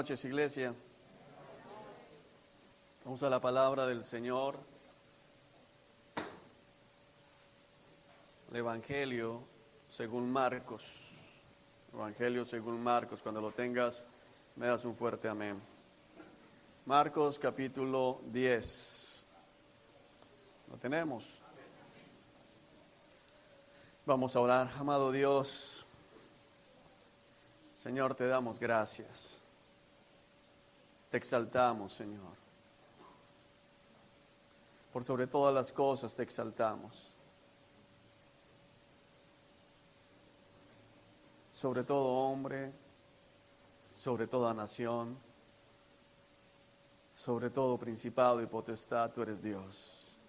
noches, iglesia. Vamos a la palabra del Señor. El Evangelio según Marcos. Evangelio según Marcos. Cuando lo tengas, me das un fuerte amén. Marcos capítulo 10. ¿Lo tenemos? Vamos a orar. Amado Dios, Señor, te damos gracias. Te exaltamos, Señor. Por sobre todas las cosas te exaltamos. Sobre todo hombre, sobre toda nación, sobre todo principado y potestad, tú eres Dios.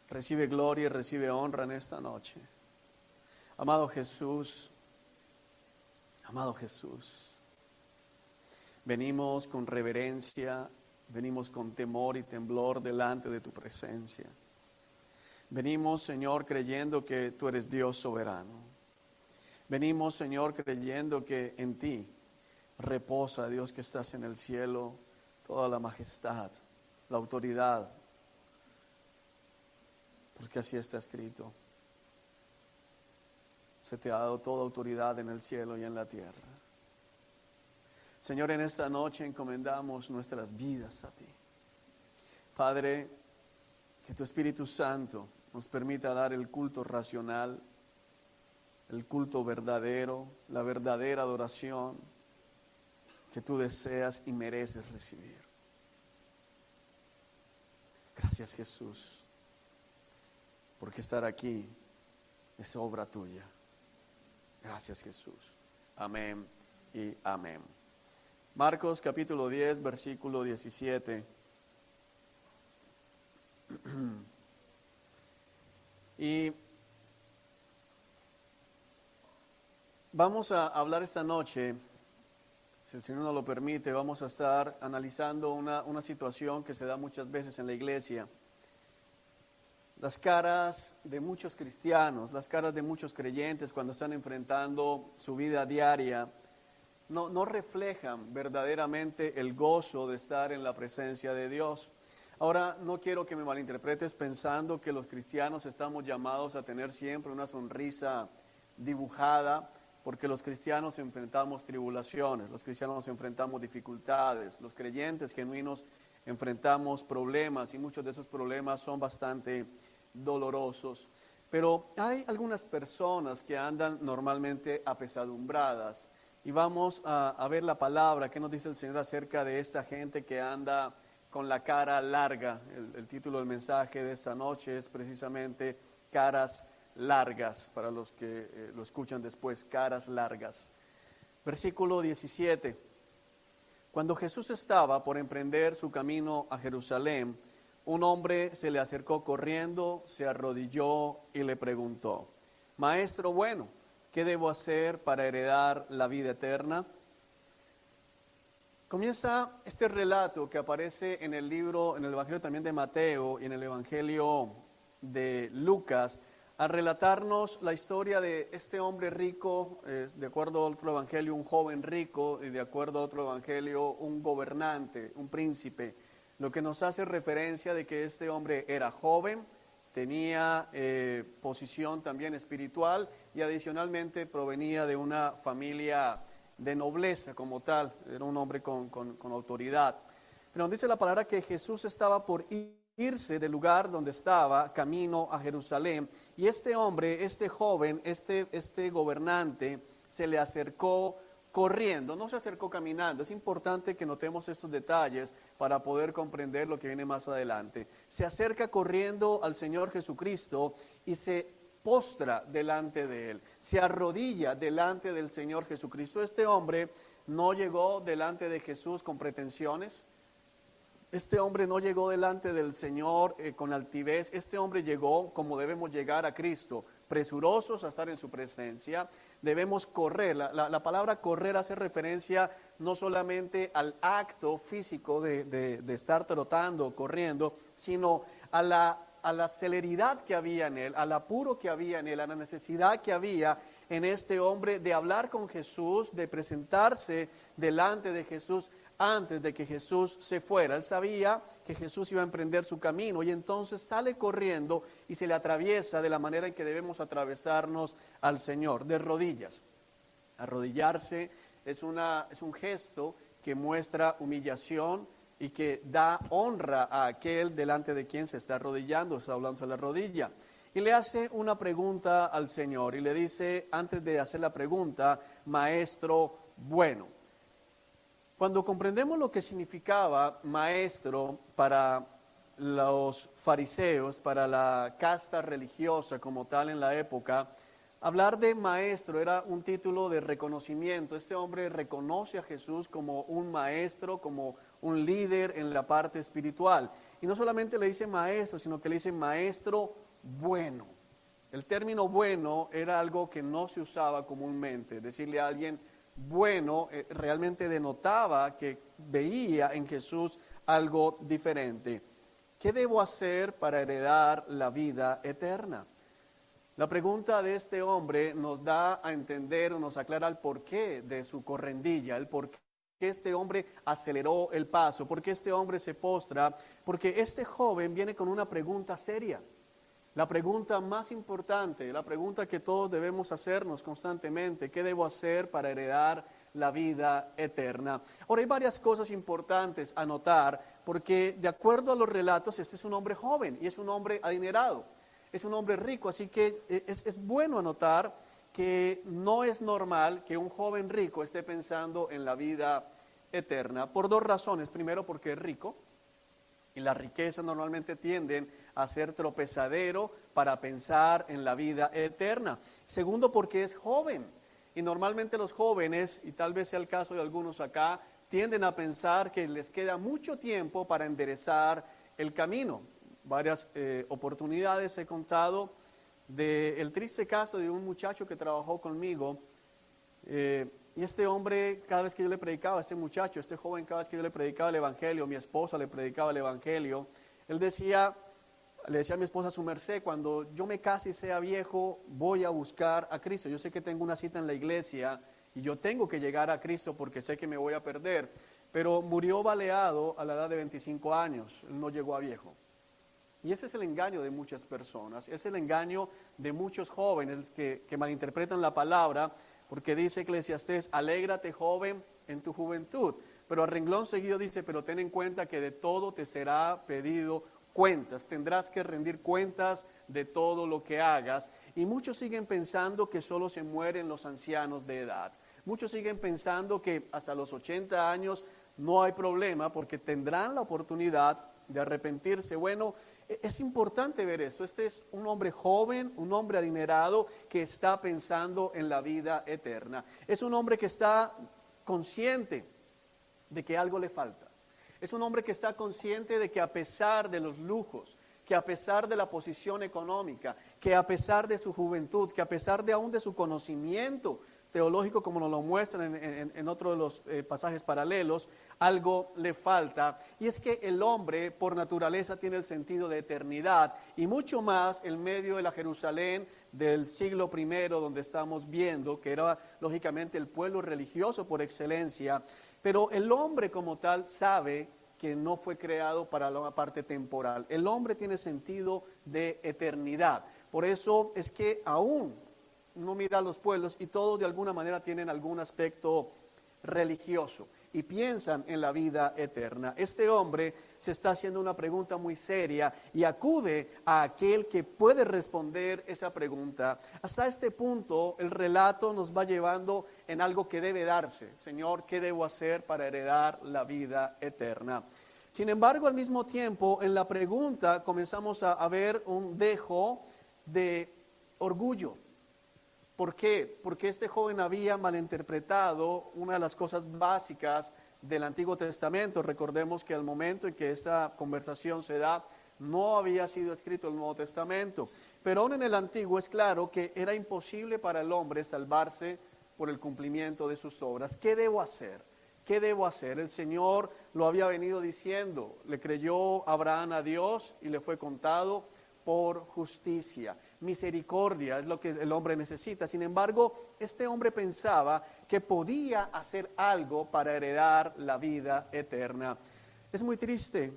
Recibe gloria y recibe honra en esta noche. Amado Jesús, venimos con reverencia, venimos con temor y temblor delante de tu presencia. Venimos, Señor, creyendo que tú eres Dios soberano. Venimos, Señor, creyendo que en ti reposa, Dios que estás en el cielo, toda la majestad, la autoridad, porque así está escrito. Se te ha dado toda autoridad en el cielo y en la tierra. Señor, en esta noche encomendamos nuestras vidas a ti. Padre, que tu Espíritu Santo nos permita dar el culto racional, el culto verdadero, la verdadera adoración que tú deseas y mereces recibir. Gracias, Jesús, porque estar aquí es obra tuya. Gracias, Jesús. Amén y amén. Marcos capítulo 10, versículo 17. Y vamos a hablar esta noche, si el Señor nos lo permite, vamos a estar analizando una situación que se da muchas veces en la iglesia. Las caras de muchos cristianos, las caras de muchos creyentes cuando están enfrentando su vida diaria, no reflejan verdaderamente el gozo de estar en la presencia de Dios. Ahora, no quiero que me malinterpretes pensando que los cristianos estamos llamados a tener siempre una sonrisa dibujada, porque los cristianos enfrentamos tribulaciones, los cristianos enfrentamos dificultades, los creyentes genuinos enfrentamos problemas y muchos de esos problemas son bastante dolorosos. Pero hay algunas personas que andan normalmente apesadumbradas y vamos a ver la palabra que nos dice el Señor acerca de esta gente que anda con la cara larga. El título del mensaje de esta noche es precisamente caras largas, para los que lo escuchan después, caras largas. Versículo 17. Cuando Jesús estaba por emprender su camino a Jerusalén, un hombre se le acercó corriendo, se arrodilló y le preguntó: Maestro bueno, ¿qué debo hacer para heredar la vida eterna? Comienza este relato que aparece en el libro, en el Evangelio también de Mateo y en el Evangelio de Lucas, a relatarnos la historia de este hombre rico, de acuerdo a otro evangelio, un joven rico, y de acuerdo a otro evangelio, un gobernante, un príncipe, lo que nos hace referencia de que este hombre era joven, tenía posición también espiritual y adicionalmente provenía de una familia de nobleza como tal, era un hombre con autoridad. Pero dice la palabra que Jesús estaba por irse del lugar donde estaba, camino a Jerusalén, y este hombre, este joven, este gobernante, se le acercó corriendo, no se acercó caminando. Es importante que notemos estos detalles para poder comprender lo que viene más adelante. Se acerca corriendo al Señor Jesucristo y se postra delante de él, se arrodilla delante del Señor Jesucristo. Este hombre no llegó delante de Jesús con pretensiones. Este hombre no llegó delante del Señor con altivez. Este hombre llegó como debemos llegar a Cristo, presurosos a estar en su presencia. Debemos correr. La palabra correr hace referencia no solamente al acto físico de estar trotando, corriendo, sino a la celeridad que había en él, al apuro que había en él, a la necesidad que había en este hombre de hablar con Jesús, de presentarse delante de Jesús antes de que Jesús se fuera. Él sabía que Jesús iba a emprender su camino y entonces sale corriendo y se le atraviesa de la manera en que debemos atravesarnos al Señor, de rodillas. Arrodillarse es un gesto que muestra humillación y que da honra a aquel delante de quien se está arrodillando, está hablando de la rodilla. Y le hace una pregunta al Señor y le dice, antes de hacer la pregunta, maestro bueno. Cuando comprendemos lo que significaba maestro para los fariseos, para la casta religiosa como tal en la época, hablar de maestro era un título de reconocimiento. Este hombre reconoce a Jesús como un maestro, como un líder en la parte espiritual. Y no solamente le dice maestro, sino que le dice maestro bueno. El término bueno era algo que no se usaba comúnmente. Decirle a alguien bueno realmente denotaba que veía en Jesús algo diferente. ¿Qué debo hacer para heredar la vida eterna? La pregunta de este hombre nos da a entender o nos aclara el porqué de su correndilla, el porqué que este hombre aceleró el paso, por qué este hombre se postra, porque este joven viene con una pregunta seria. La pregunta más importante, la pregunta que todos debemos hacernos constantemente, ¿qué debo hacer para heredar la vida eterna? Ahora, hay varias cosas importantes a notar, porque de acuerdo a los relatos, este es un hombre joven y es un hombre adinerado, es un hombre rico, así que es bueno anotar que no es normal que un joven rico esté pensando en la vida eterna, por dos razones. Primero, porque es rico. Y las riquezas normalmente tienden a ser tropezadero para pensar en la vida eterna. Segundo, porque es joven. Y normalmente los jóvenes, y tal vez sea el caso de algunos acá, tienden a pensar que les queda mucho tiempo para enderezar el camino. Varias oportunidades he contado del triste caso de un muchacho que trabajó conmigo. Y este hombre, cada vez que yo le predicaba, este muchacho, este joven, cada vez que yo le predicaba el Evangelio, mi esposa le predicaba el Evangelio, él le decía a mi esposa, su merced, cuando yo me case y sea viejo, voy a buscar a Cristo. Yo sé que tengo una cita en la iglesia y yo tengo que llegar a Cristo porque sé que me voy a perder. Pero murió baleado a la edad de 25 años, él no llegó a viejo. Y ese es el engaño de muchas personas, es el engaño de muchos jóvenes que malinterpretan la palabra, porque dice Eclesiastés, alégrate joven en tu juventud, pero a renglón seguido dice, pero ten en cuenta que de todo te será pedido cuentas, tendrás que rendir cuentas de todo lo que hagas, y muchos siguen pensando que solo se mueren los ancianos de edad, muchos siguen pensando que hasta los 80 años no hay problema porque tendrán la oportunidad de arrepentirse. Bueno, es importante ver esto. Este es un hombre joven, un hombre adinerado que está pensando en la vida eterna. Es un hombre que está consciente de que algo le falta. Es un hombre que está consciente de que a pesar de los lujos, que a pesar de la posición económica, que a pesar de su juventud, que a pesar de aún de su conocimiento teológico, como nos lo muestran en otro de los pasajes paralelos, algo le falta, y es que el hombre por naturaleza tiene el sentido de eternidad, y mucho más en medio de la Jerusalén del siglo I, donde estamos viendo, que era lógicamente el pueblo religioso por excelencia, pero el hombre como tal sabe que no fue creado para la parte temporal. El hombre tiene sentido de eternidad, por eso es que aún uno mira a los pueblos y todos de alguna manera tienen algún aspecto religioso y piensan en la vida eterna. Este hombre se está haciendo una pregunta muy seria y acude a aquel que puede responder esa pregunta. Hasta este punto el relato nos va llevando en algo que debe darse. Señor, ¿qué debo hacer para heredar la vida eterna? Sin embargo, al mismo tiempo, en la pregunta comenzamos a ver un dejo de orgullo. ¿Por qué? Porque este joven había malinterpretado una de las cosas básicas del Antiguo Testamento. Recordemos que al momento en que esta conversación se da, no había sido escrito el Nuevo Testamento. Pero aún en el Antiguo es claro que era imposible para el hombre salvarse por el cumplimiento de sus obras. ¿Qué debo hacer? ¿Qué debo hacer? El Señor lo había venido diciendo. Le creyó Abraham a Dios y le fue contado por justicia. misericordia, es lo que el hombre necesita. Sin embargo, este hombre pensaba que podía hacer algo para heredar la vida eterna. Es muy triste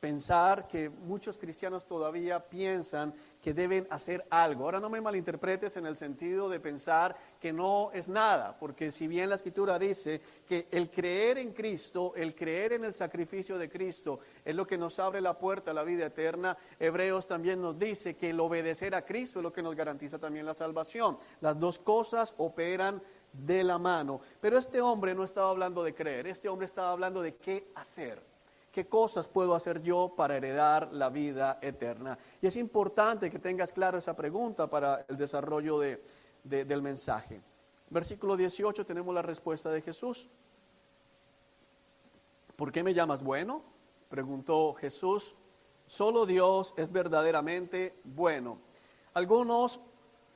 pensar que muchos cristianos todavía piensan que deben hacer algo. Ahora no me malinterpretes en el sentido de pensar que no es nada, porque si bien la Escritura dice que el creer en Cristo, el creer en el sacrificio de Cristo es lo que nos abre la puerta a la vida eterna, Hebreos también nos dice que el obedecer a Cristo es lo que nos garantiza también la salvación. Las dos cosas operan de la mano. Pero este hombre no estaba hablando de creer, este hombre estaba hablando de qué hacer. ¿Qué cosas puedo hacer yo para heredar la vida eterna? Y es importante que tengas claro esa pregunta para el desarrollo del mensaje. Versículo 18 tenemos la respuesta de Jesús. ¿Por qué me llamas bueno?, preguntó Jesús. Solo Dios es verdaderamente bueno. Algunos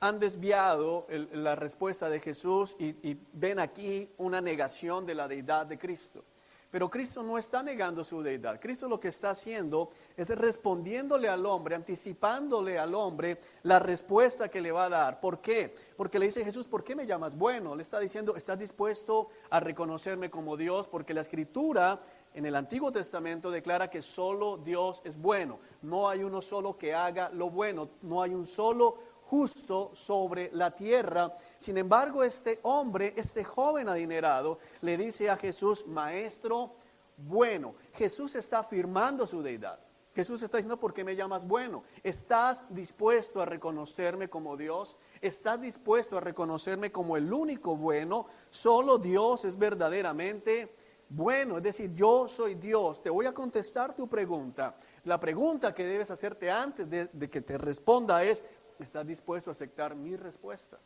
han desviado la respuesta de Jesús y ven aquí una negación de la deidad de Cristo. Pero Cristo no está negando su deidad. Cristo lo que está haciendo es respondiéndole al hombre, anticipándole al hombre la respuesta que le va a dar. ¿Por qué? Porque le dice Jesús, ¿por qué me llamas bueno? Le está diciendo, ¿estás dispuesto a reconocerme como Dios? Porque la Escritura en el Antiguo Testamento declara que solo Dios es bueno. No hay uno solo que haga lo bueno. No hay un solo justo sobre la tierra. Sin embargo, este hombre, este joven adinerado, le dice a Jesús, maestro bueno. Jesús está afirmando su deidad. Jesús está diciendo, ¿por qué me llamas bueno? ¿Estás dispuesto a reconocerme como Dios? ¿Estás dispuesto a reconocerme como el único bueno? Solo Dios es verdaderamente bueno. Es decir, yo soy Dios. Te voy a contestar tu pregunta. La pregunta que debes hacerte antes de que te responda es, ¿estás dispuesto a aceptar mi respuesta?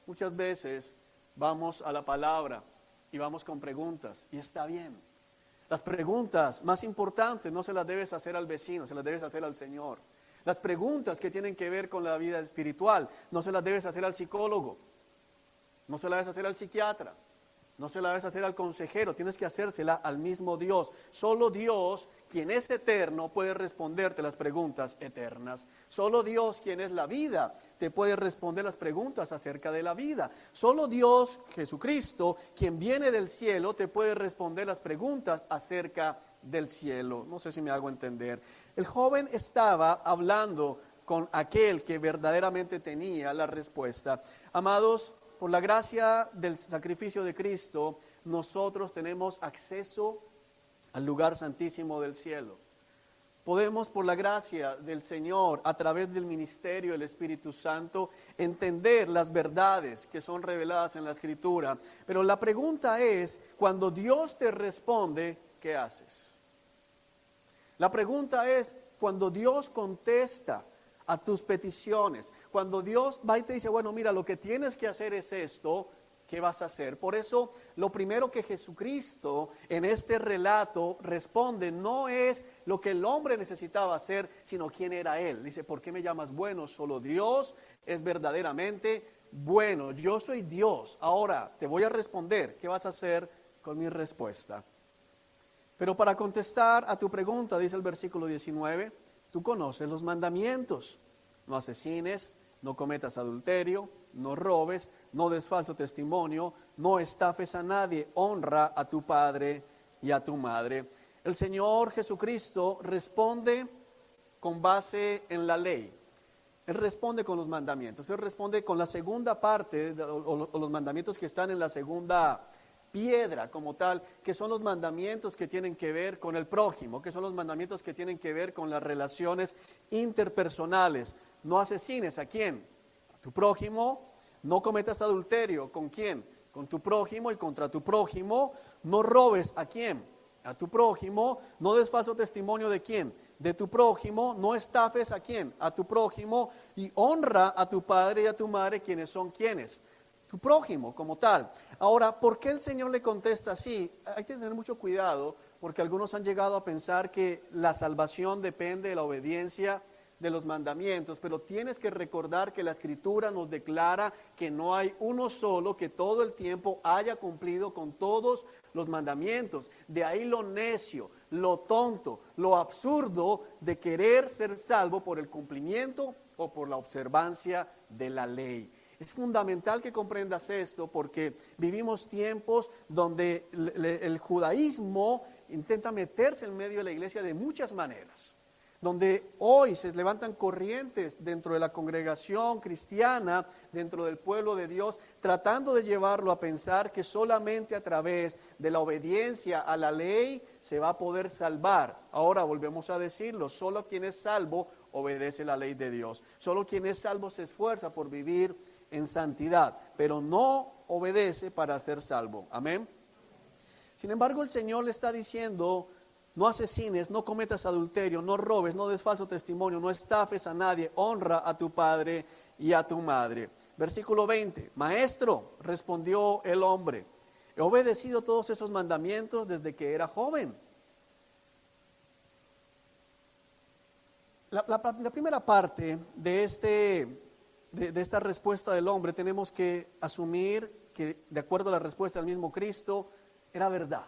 Muchas veces vamos a la palabra y vamos con preguntas, y está bien. Las preguntas más importantes no se las debes hacer al vecino, se las debes hacer al Señor. Las preguntas que tienen que ver con la vida espiritual no se las debes hacer al psicólogo, no se las debes hacer al psiquiatra, no se la debes hacer al consejero, tienes que hacérsela al mismo Dios. Solo Dios, quien es eterno, puede responderte las preguntas eternas. Solo Dios, quien es la vida, te puede responder las preguntas acerca de la vida. Solo Dios, Jesucristo, quien viene del cielo, te puede responder las preguntas acerca del cielo. No sé si me hago entender. El joven estaba hablando con aquel que verdaderamente tenía la respuesta. Amados, por la gracia del sacrificio de Cristo, nosotros tenemos acceso al lugar santísimo del cielo. Podemos, por la gracia del Señor, a través del ministerio del Espíritu Santo, entender las verdades que son reveladas en la Escritura. Pero la pregunta es, cuando Dios te responde, ¿qué haces? La pregunta es, cuando Dios contesta a tus peticiones, cuando Dios va y te dice, bueno, mira, lo que tienes que hacer es esto, ¿qué vas a hacer? Por eso, lo primero que Jesucristo en este relato responde no es lo que el hombre necesitaba hacer, sino quién era Él. Dice, ¿por qué me llamas bueno? Solo Dios es verdaderamente bueno. Yo soy Dios. Ahora te voy a responder. ¿Qué vas a hacer con mi respuesta? Pero para contestar a tu pregunta, dice el versículo 19, tú conoces los mandamientos. No asesines, no cometas adulterio, no robes, no des falso testimonio, no estafes a nadie, honra a tu padre y a tu madre. El Señor Jesucristo responde con base en la ley. Él responde con los mandamientos. Él responde con la segunda parte o los mandamientos que están en la segunda piedra como tal, que son los mandamientos que tienen que ver con el prójimo, que son los mandamientos que tienen que ver con las relaciones interpersonales. No asesines, ¿a quién? A tu prójimo. No cometas adulterio, ¿con quién? Con tu prójimo y contra tu prójimo. No robes, ¿a quién? A tu prójimo. No des falso testimonio, ¿de quién? De tu prójimo. No estafes, ¿a quién? A tu prójimo. Y honra a tu padre y a tu madre, quienes son quienes, tu prójimo como tal. Ahora, ¿por qué el Señor le contesta así? Hay que tener mucho cuidado, porque algunos han llegado a pensar que la salvación depende de la obediencia de los mandamientos, pero tienes que recordar que la Escritura nos declara que no hay uno solo que todo el tiempo haya cumplido con todos los mandamientos. De ahí lo necio, lo tonto, lo absurdo de querer ser salvo por el cumplimiento o por la observancia de la ley. Es fundamental que comprendas esto porque vivimos tiempos donde el judaísmo intenta meterse en medio de la iglesia de muchas maneras, donde hoy se levantan corrientes dentro de la congregación cristiana, dentro del pueblo de Dios, tratando de llevarlo a pensar que solamente a través de la obediencia a la ley se va a poder salvar. Ahora volvemos a decirlo, solo quien es salvo obedece la ley de Dios. Solo quien es salvo se esfuerza por vivir en santidad, pero no obedece para ser salvo. Amén. Sin embargo, el Señor le está diciendo: no asesines, no cometas adulterio, no robes, no des falso testimonio, no estafes a nadie, honra a tu padre y a tu madre. Versículo 20, Maestro, respondió el hombre, he obedecido todos esos mandamientos desde que era joven. La primera parte de esta respuesta del hombre tenemos que asumir que, de acuerdo a la respuesta del mismo Cristo, era verdad.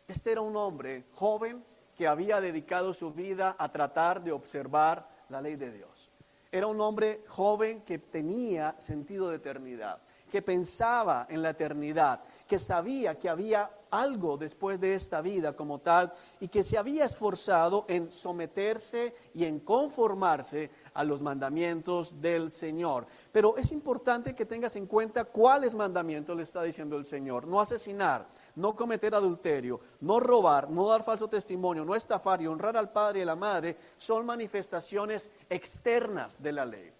Este era un hombre joven que había dedicado su vida a tratar de observar la ley de Dios. Era un hombre joven que tenía sentido de eternidad, que pensaba en la eternidad, que sabía que había algo después de esta vida como tal y que se había esforzado en someterse y en conformarse a los mandamientos del Señor. Pero es importante que tengas en cuenta cuáles mandamientos le está diciendo el Señor. No asesinar, no cometer adulterio, no robar, no dar falso testimonio, no estafar y honrar al padre y a la madre son manifestaciones externas de la ley.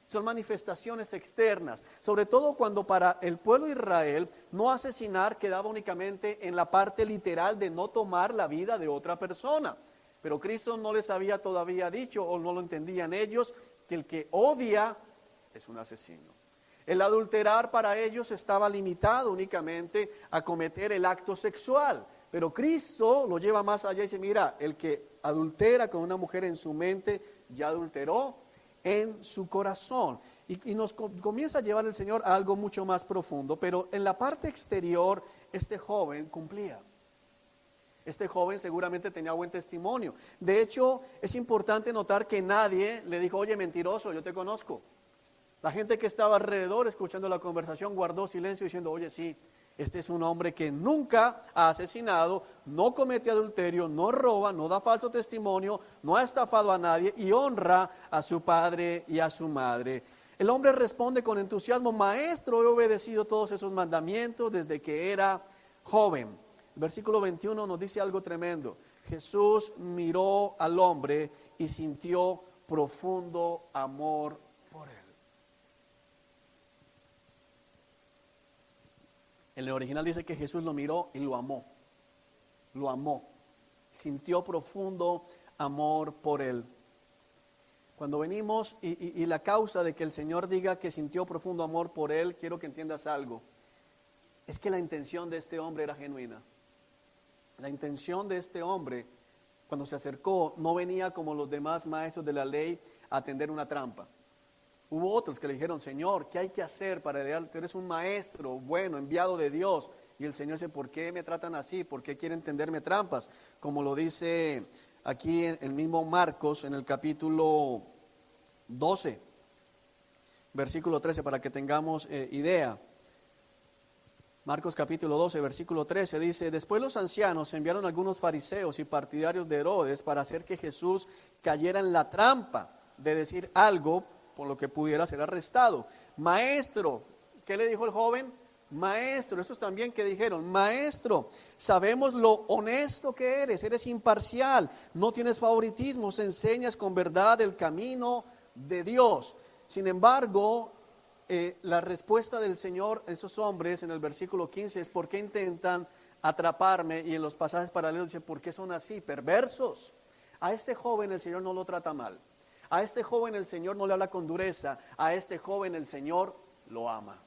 Son manifestaciones externas, sobre todo cuando para el pueblo de Israel no asesinar quedaba únicamente en la parte literal de no tomar la vida de otra persona. Pero Cristo no les había todavía dicho, o no lo entendían ellos, que el que odia es un asesino. El adulterar para ellos estaba limitado únicamente a cometer el acto sexual. Pero Cristo lo lleva más allá y dice: mira, el que adultera con una mujer en su mente, ya adulteró en su corazón. Y nos comienza a llevar el Señor a algo mucho más profundo, pero en la parte exterior este joven cumplía. Este joven seguramente tenía buen testimonio. De hecho, es importante notar que nadie le dijo: oye, mentiroso, yo te conozco. La gente que estaba alrededor escuchando la conversación guardó silencio diciendo: oye, sí, este es un hombre que nunca ha asesinado, no comete adulterio, no roba, no da falso testimonio, no ha estafado a nadie y honra a su padre y a su madre. El hombre responde con entusiasmo: Maestro, he obedecido todos esos mandamientos desde que era joven. El versículo 21 nos dice algo tremendo. Jesús miró al hombre y sintió profundo amor por él. En el original dice que Jesús lo miró y lo amó. Lo amó. Sintió profundo amor por él. Cuando venimos y la causa de que el Señor diga que sintió profundo amor por él, quiero que entiendas algo. Es que la intención de este hombre era genuina. La intención de este hombre, cuando se acercó, no venía como los demás maestros de la ley a tender una trampa. Hubo otros que le dijeron: Señor, ¿qué hay que hacer para idear? Tú eres un maestro bueno, enviado de Dios. Y el Señor dice: ¿por qué me tratan así? ¿Por qué quieren tenderme trampas? Como lo dice aquí en el mismo Marcos, en el capítulo 12, versículo 13, para que tengamos idea. Marcos capítulo 12, versículo 13 dice: Después los ancianos enviaron a algunos fariseos y partidarios de Herodes para hacer que Jesús cayera en la trampa de decir algo por lo que pudiera ser arrestado. Maestro, ¿qué le dijo el joven? Maestro, esos también que dijeron: Maestro, sabemos lo honesto que eres imparcial, no tienes favoritismos, enseñas con verdad el camino de Dios. Sin embargo, la respuesta del Señor a esos hombres en el versículo 15 es: ¿por qué intentan atraparme? Y en los pasajes paralelos dice: ¿por qué son así, perversos? A este joven el Señor no lo trata mal. A este joven el Señor no le habla con dureza. A este joven el Señor lo ama.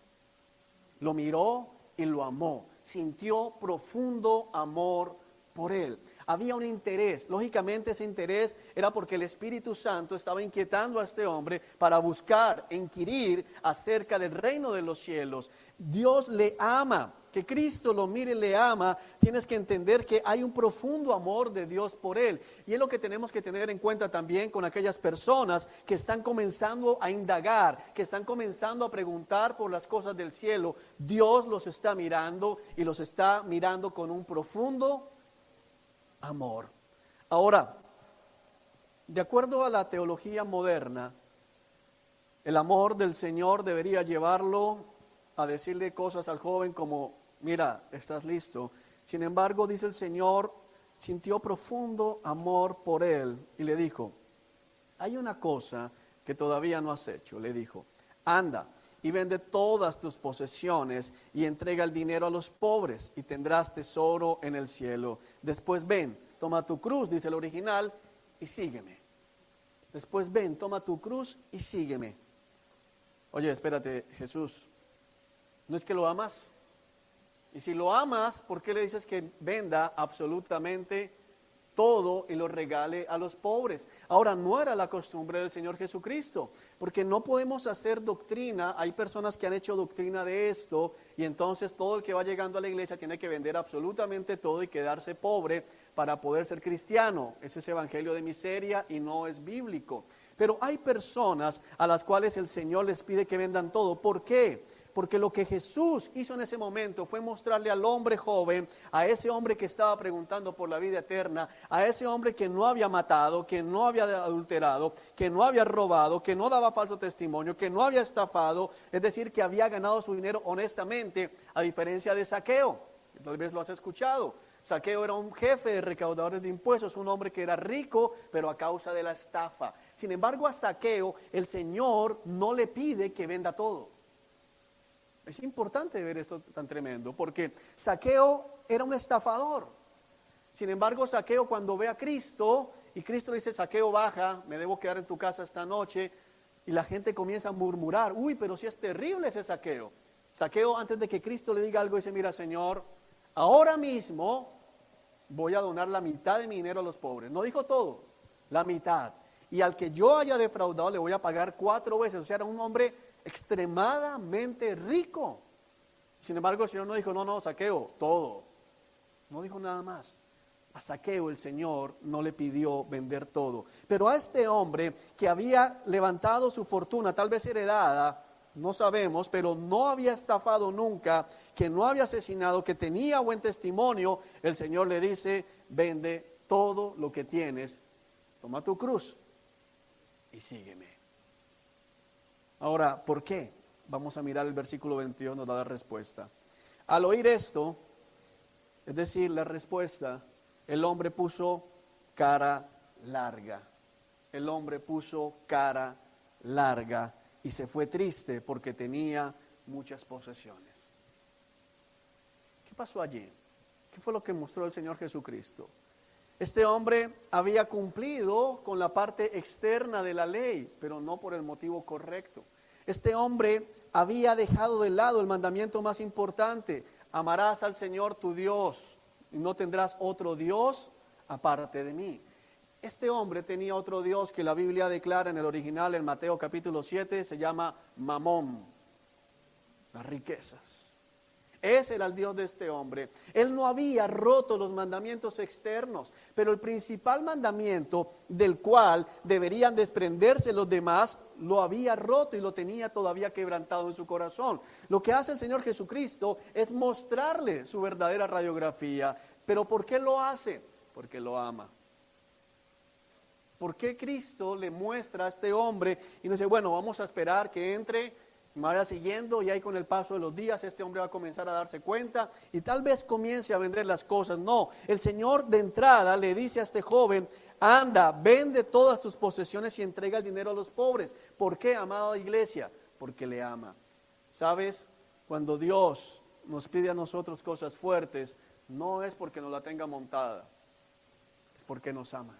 Lo miró y lo amó. Sintió profundo amor por él. Había un interés. Lógicamente ese interés era porque el Espíritu Santo estaba inquietando a este hombre para buscar, inquirir acerca del reino de los cielos. Dios le ama. que Cristo lo mire y le ama, tienes que entender que hay un profundo amor de Dios por él. Y es lo que tenemos que tener en cuenta también con aquellas personas que están comenzando a indagar, que están comenzando a preguntar por las cosas del cielo. Dios los está mirando y los está mirando con un profundo amor. Ahora, de acuerdo a la teología moderna, el amor del Señor debería llevarlo a decirle cosas al joven como, mira, estás listo. Sin embargo, dice el Señor, sintió profundo amor por él y le dijo, hay una cosa que todavía no has hecho. Le dijo, anda y vende todas tus posesiones y entrega el dinero a los pobres y tendrás tesoro en el cielo. Después ven, toma tu cruz, dice el original, y sígueme. Después ven, toma tu cruz y sígueme. Oye, espérate, Jesús, ¿no es que lo amas? Y si lo amas, ¿por qué le dices que venda absolutamente todo y lo regale a los pobres? Ahora, no era la costumbre del Señor Jesucristo, porque no podemos hacer doctrina. Hay personas que han hecho doctrina de esto, y entonces todo el que va llegando a la iglesia tiene que vender absolutamente todo y quedarse pobre para poder ser cristiano. Ese es evangelio de miseria y no es bíblico. Pero hay personas a las cuales el Señor les pide que vendan todo. ¿Por qué? Porque lo que Jesús hizo en ese momento fue mostrarle al hombre joven, a ese hombre que estaba preguntando por la vida eterna, a ese hombre que no había matado, que no había adulterado, que no había robado, que no daba falso testimonio, que no había estafado, es decir, que había ganado su dinero honestamente, a diferencia de Zaqueo. Tal vez lo has escuchado. Zaqueo era un jefe de recaudadores de impuestos, un hombre que era rico, pero a causa de la estafa. Sin embargo, a Zaqueo el Señor no le pide que venda todo. Es importante ver esto tan tremendo, porque Zaqueo era un estafador. Sin embargo, Zaqueo cuando ve a Cristo, y Cristo le dice, Zaqueo, baja, me debo quedar en tu casa esta noche, y la gente comienza a murmurar, uy, pero si es terrible ese Zaqueo. Zaqueo, antes de que Cristo le diga algo, dice, mira, Señor, ahora mismo voy a donar la mitad de mi dinero a los pobres. No dijo todo, la mitad. Y al que yo haya defraudado le voy a pagar 4 veces. O sea, era un hombre extremadamente rico. Sin embargo, el Señor no dijo, no, Zaqueo, todo. No dijo nada más. A Zaqueo el Señor no le pidió vender todo. Pero a este hombre que había levantado su fortuna, tal vez heredada, no sabemos, pero no había estafado nunca, que no había asesinado, que tenía buen testimonio, el Señor le dice, vende todo lo que tienes, toma tu cruz y sígueme. Ahora, ¿por qué? Vamos a mirar el versículo 21, nos da la respuesta. Al oír esto, es decir, la respuesta, el hombre puso cara larga. El hombre puso cara larga y se fue triste porque tenía muchas posesiones. ¿Qué pasó allí? ¿Qué fue lo que mostró el Señor Jesucristo? Este hombre había cumplido con la parte externa de la ley, pero no por el motivo correcto. Este hombre había dejado de lado el mandamiento más importante: amarás al Señor tu Dios y no tendrás otro Dios aparte de mí. Este hombre tenía otro Dios que la Biblia declara en el original, en Mateo capítulo 7, se llama Mamón, las riquezas. Ese era el Dios de este hombre. Él no había roto los mandamientos externos, pero el principal mandamiento del cual deberían desprenderse los demás, lo había roto y lo tenía todavía quebrantado en su corazón. Lo que hace el Señor Jesucristo es mostrarle su verdadera radiografía. ¿Pero por qué lo hace? Porque lo ama. ¿Por qué Cristo le muestra a este hombre y no dice, bueno, vamos a esperar que entre, me vaya siguiendo y ahí con el paso de los días este hombre va a comenzar a darse cuenta y tal vez comience a vender las cosas? No, el Señor de entrada le dice a este joven, anda, vende todas tus posesiones y entrega el dinero a los pobres. ¿Por qué, amada iglesia? Porque le ama. ¿Sabes? Cuando Dios nos pide a nosotros cosas fuertes, no es porque nos la tenga montada, es porque nos ama.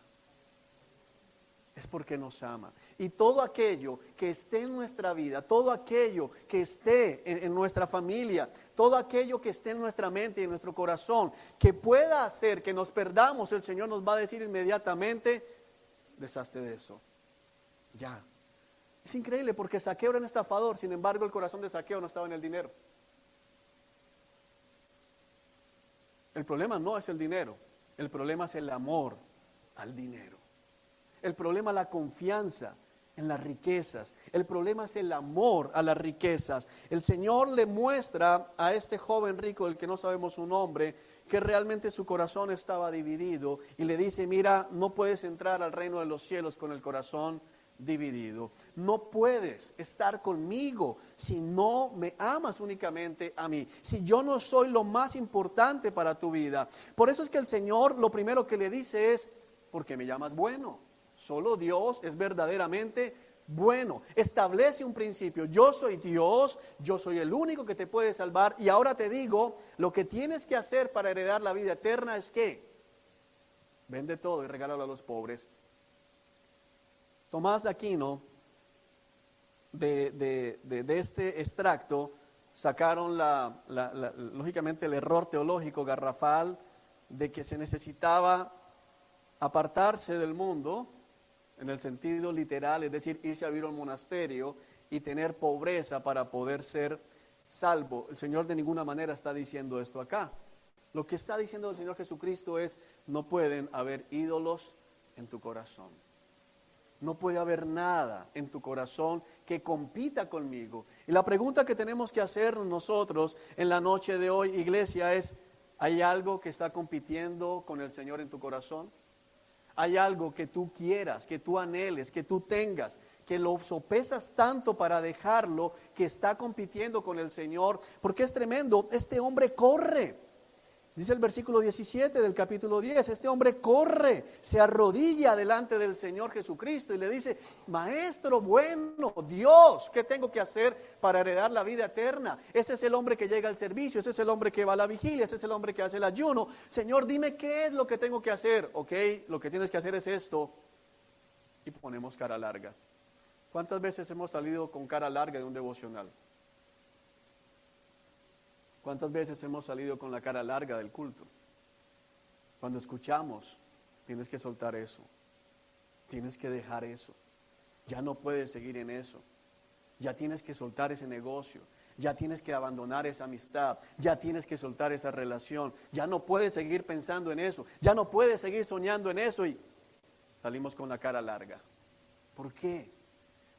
Es porque nos ama. Y todo aquello que esté en nuestra vida, todo aquello que esté en nuestra familia, todo aquello que esté en nuestra mente y en nuestro corazón, que pueda hacer que nos perdamos, el Señor nos va a decir inmediatamente, deshazte de eso. Ya. Es increíble porque Zaqueo era un estafador, sin embargo el corazón de Zaqueo no estaba en el dinero. El problema no es el dinero, el problema es el amor al dinero. El problema es la confianza en las riquezas. El problema es el amor a las riquezas. El Señor le muestra a este joven rico, del que no sabemos su nombre, que realmente su corazón estaba dividido, y le dice: mira, no puedes entrar al reino de los cielos con el corazón dividido. No puedes estar conmigo si no me amas únicamente a mí, si yo no soy lo más importante para tu vida. Por eso es que el Señor lo primero que le dice es: porque me llamas bueno. Solo Dios es verdaderamente bueno. Establece un principio: yo soy Dios, yo soy el único que te puede salvar, y ahora te digo, lo que tienes que hacer para heredar la vida eterna es que vende todo y regálalo a los pobres. Tomás de Aquino, de este extracto, sacaron lógicamente el error teológico garrafal de que se necesitaba apartarse del mundo, en el sentido literal, es decir, irse a vivir a un monasterio y tener pobreza para poder ser salvo. El Señor de ninguna manera está diciendo esto acá. Lo que está diciendo el Señor Jesucristo es: no pueden haber ídolos en tu corazón. No puede haber nada en tu corazón que compita conmigo. Y la pregunta que tenemos que hacer nosotros en la noche de hoy, iglesia, es: ¿hay algo que está compitiendo con el Señor en tu corazón? ¿Hay algo que tú quieras, que tú anheles, que tú tengas, que lo sopesas tanto para dejarlo, que está compitiendo con el Señor? Porque es tremendo, este hombre corre. Dice el versículo 17 del capítulo 10, este hombre corre, se arrodilla delante del Señor Jesucristo y le dice: Maestro bueno, Dios, ¿qué tengo que hacer para heredar la vida eterna? Ese es el hombre que llega al servicio, ese es el hombre que va a la vigilia, ese es el hombre que hace el ayuno. Señor, dime qué es lo que tengo que hacer. Ok, lo que tienes que hacer es esto. Y ponemos cara larga. ¿Cuántas veces hemos salido con cara larga de un devocional? ¿Cuántas veces hemos salido con la cara larga del culto? Cuando escuchamos, tienes que soltar eso, tienes que dejar eso, ya no puedes seguir en eso, ya tienes que soltar ese negocio, ya tienes que abandonar esa amistad, ya tienes que soltar esa relación, ya no puedes seguir pensando en eso, ya no puedes seguir soñando en eso, y salimos con la cara larga. ¿Por qué?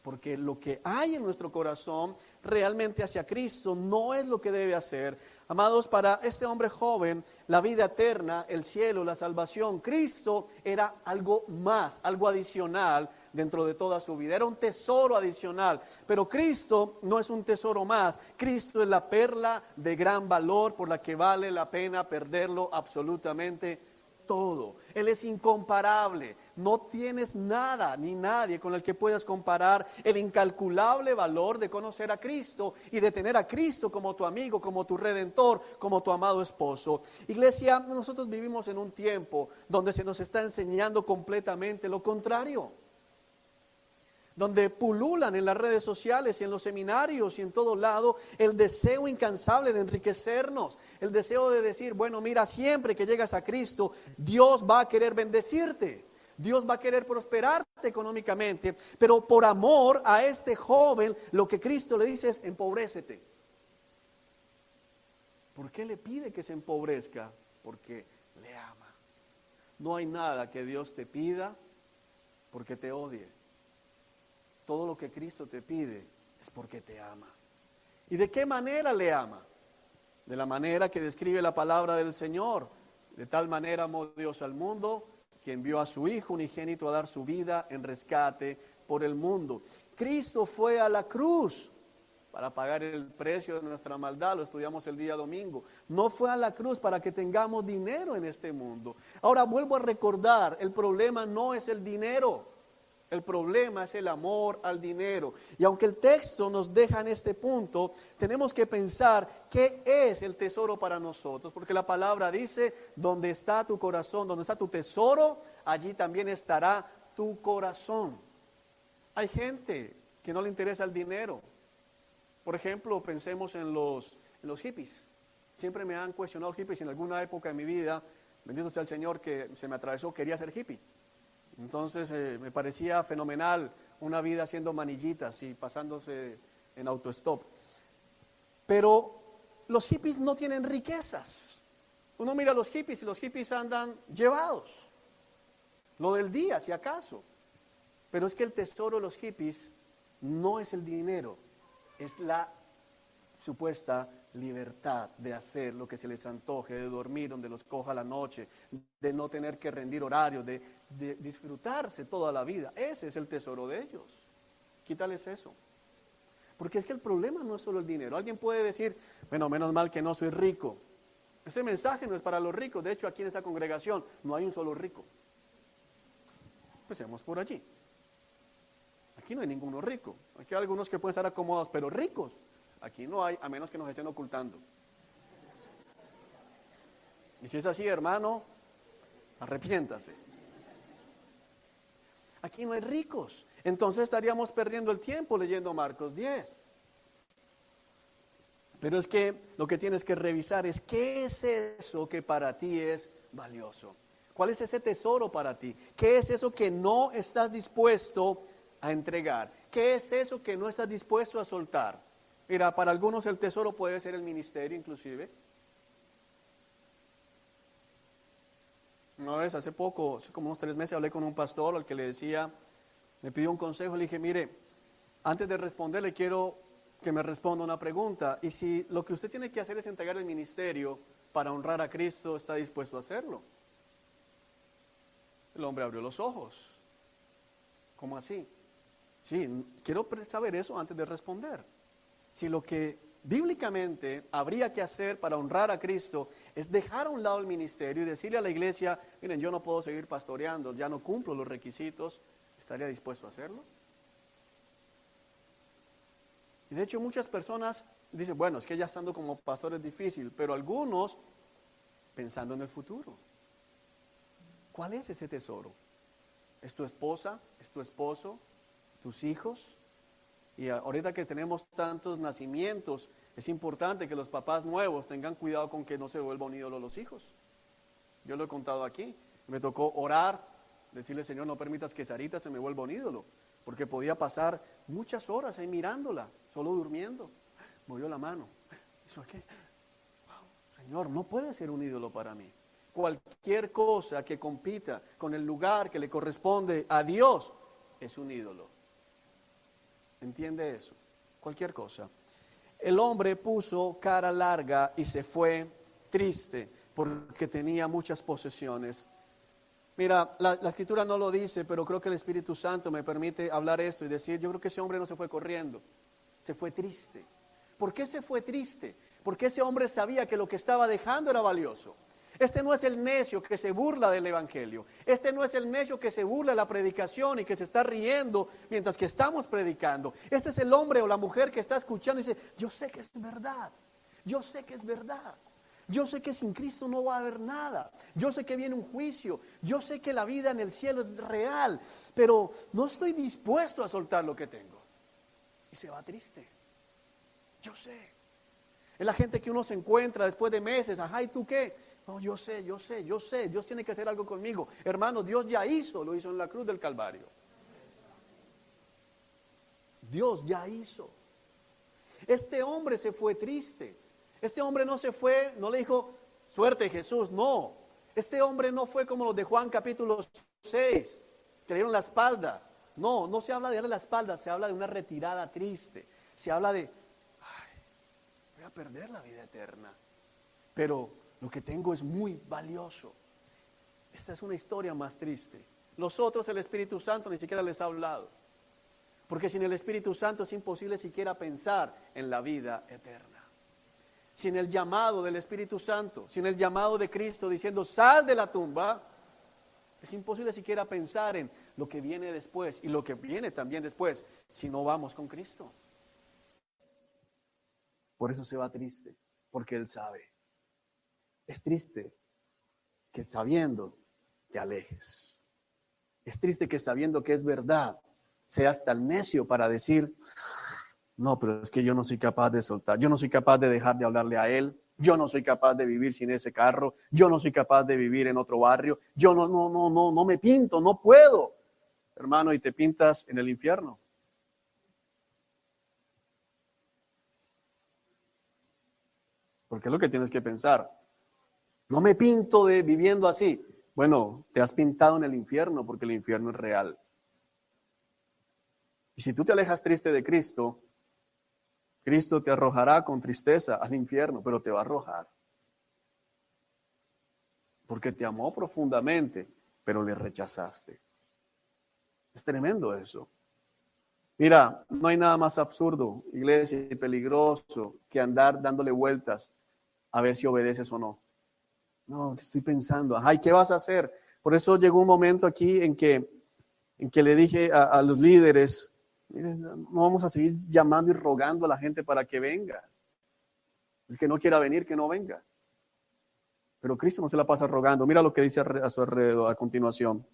Porque lo que hay en nuestro corazón realmente hacia Cristo no es lo que debe hacer. Amados, para este hombre joven, la vida eterna, el cielo, la salvación, Cristo era algo más, algo adicional dentro de toda su vida. Era un tesoro adicional, pero Cristo no es un tesoro más. Cristo es la perla de gran valor por la que vale la pena perderlo absolutamente todo. Él es incomparable. No tienes nada ni nadie con el que puedas comparar el incalculable valor de conocer a Cristo y de tener a Cristo como tu amigo, como tu redentor, como tu amado esposo. Iglesia, nosotros vivimos en un tiempo donde se nos está enseñando completamente lo contrario, donde pululan en las redes sociales y en los seminarios y en todo lado el deseo incansable de enriquecernos, el deseo de decir: bueno, mira, siempre que llegas a Cristo, Dios va a querer bendecirte, Dios va a querer prosperarte económicamente, pero por amor a este joven, lo que Cristo le dice es: empobrécete. ¿Por qué le pide que se empobrezca? Porque le ama. No hay nada que Dios te pida porque te odie. Todo lo que Cristo te pide es porque te ama. ¿Y de qué manera le ama? De la manera que describe la palabra del Señor. De tal manera amó Dios al mundo, que envió a su Hijo unigénito a dar su vida en rescate por el mundo. Cristo fue a la cruz para pagar el precio de nuestra maldad, lo estudiamos el día domingo. No fue a la cruz para que tengamos dinero en este mundo. Ahora vuelvo a recordar, el problema no es el dinero. El problema es el amor al dinero. Y aunque el texto nos deja en este punto, tenemos que pensar qué es el tesoro para nosotros. Porque la palabra dice: donde está tu corazón, donde está tu tesoro, allí también estará tu corazón. Hay gente que no le interesa el dinero. Por ejemplo, pensemos en los hippies. Siempre me han cuestionado hippies en alguna época de mi vida. Bendito sea el Señor que se me atravesó, quería ser hippie. Entonces me parecía fenomenal una vida haciendo manillitas y pasándose en autostop. Pero los hippies no tienen riquezas. Uno mira a los hippies y los hippies andan llevados. Lo del día, si acaso. Pero es que el tesoro de los hippies no es el dinero, es la supuesta libertad de hacer lo que se les antoje, de dormir donde los coja la noche, de no tener que rendir horario, de disfrutarse toda la vida. Ese es el tesoro de ellos. Quítales eso. Porque es que el problema no es solo el dinero. Alguien puede decir, bueno, menos mal que no soy rico. Ese mensaje no es para los ricos. De hecho, aquí en esta congregación no hay un solo rico. Empecemos por allí. Aquí no hay ninguno rico. Aquí hay algunos que pueden estar acomodados, pero ricos. Aquí no hay, a menos que nos estén ocultando. Y si es así, hermano, arrepiéntase. Aquí no hay ricos. Entonces estaríamos perdiendo el tiempo leyendo Marcos 10. Pero es que lo que tienes que revisar es qué es eso que para ti es valioso. ¿Cuál es ese tesoro para ti? ¿Qué es eso que no estás dispuesto a entregar? ¿Qué es eso que no estás dispuesto a soltar? Mira, para algunos el tesoro puede ser el ministerio inclusive. Una vez, hace poco, hace como unos 3 meses, hablé con un pastor al que le decía, me pidió un consejo, le dije, mire, antes de responderle quiero que me responda una pregunta. Y si lo que usted tiene que hacer es entregar el ministerio para honrar a Cristo, ¿está dispuesto a hacerlo? El hombre abrió los ojos. ¿Cómo así? Sí, quiero saber eso antes de responder. Si lo que bíblicamente habría que hacer para honrar a Cristo es dejar a un lado el ministerio y decirle a la iglesia, miren, yo no puedo seguir pastoreando, ya no cumplo los requisitos, ¿estaría dispuesto a hacerlo? Y de hecho muchas personas dicen, bueno, es que ya estando como pastor es difícil, pero algunos pensando en el futuro. ¿Cuál es ese tesoro? ¿Es tu esposa? ¿Es tu esposo? ¿Tus hijos? Y ahorita que tenemos tantos nacimientos, es importante que los papás nuevos tengan cuidado con que no se vuelva un ídolo los hijos. Yo lo he contado aquí. Me tocó orar, decirle, Señor, no permitas que Sarita se me vuelva un ídolo, porque podía pasar muchas horas ahí mirándola, solo durmiendo. Movió la mano. ¿Hizo qué? Wow, Señor, no puede ser un ídolo para mí. Cualquier cosa que compita con el lugar que le corresponde a Dios es un ídolo. ¿Entiende eso? Cualquier cosa. El hombre puso cara larga y se fue triste porque tenía muchas posesiones. Mira, la escritura no lo dice, pero creo que el Espíritu Santo me permite hablar esto y decir, yo creo que ese hombre no se fue corriendo, se fue triste. ¿Por qué se fue triste? Porque ese hombre sabía que lo que estaba dejando era valioso. Este no es el necio que se burla del evangelio. Este no es el necio que se burla de la predicación y que se está riendo mientras que estamos predicando. Este es el hombre o la mujer que está escuchando y dice, yo sé que es verdad. Yo sé que es verdad. Yo sé que sin Cristo no va a haber nada. Yo sé que viene un juicio. Yo sé que la vida en el cielo es real. Pero no estoy dispuesto a soltar lo que tengo. Y se va triste. Yo sé. Es la gente que uno se encuentra después de meses. Ajá, ¿y tú qué? No, yo sé. Dios tiene que hacer algo conmigo. Hermano, Dios ya lo hizo en la cruz del Calvario. Dios ya hizo. Este hombre se fue triste. Este hombre no se fue, no le dijo, suerte Jesús, no. Este hombre no fue como los de Juan capítulo 6, que le dieron la espalda. No, no se habla de darle la espalda, se habla de una retirada triste. Se habla de, voy a perder la vida eterna, pero lo que tengo es muy valioso. Esta es una historia más triste. Los otros, el Espíritu Santo, ni siquiera les ha hablado. Porque sin el Espíritu Santo es imposible siquiera pensar en la vida eterna. Sin el llamado del Espíritu Santo, sin el llamado de Cristo diciendo, sal de la tumba, es imposible siquiera pensar en lo que viene después y lo que viene también después si no vamos con Cristo. Por eso se va triste, porque Él sabe. Es triste que sabiendo te alejes. Es triste que sabiendo que es verdad, seas tan necio para decir, no, pero es que yo no soy capaz de soltar, yo no soy capaz de dejar de hablarle a Él, yo no soy capaz de vivir sin ese carro, yo no soy capaz de vivir en otro barrio, yo no me pinto, no puedo. Hermano, y te pintas en el infierno. Porque es lo que tienes que pensar. No me pinto de viviendo así. Bueno, te has pintado en el infierno porque el infierno es real. Y si tú te alejas triste de Cristo, Cristo te arrojará con tristeza al infierno, pero te va a arrojar. Porque te amó profundamente, pero le rechazaste. Es tremendo eso. Mira, no hay nada más absurdo, iglesia, y peligroso que andar dándole vueltas a ver si obedeces o no. No, estoy pensando, ay, ¿qué vas a hacer? Por eso llegó un momento aquí en que le dije a los líderes, miren, no vamos a seguir llamando y rogando a la gente para que venga. El que no quiera venir, que no venga. Pero Cristo no se la pasa rogando. Mira lo que dice a su alrededor a continuación.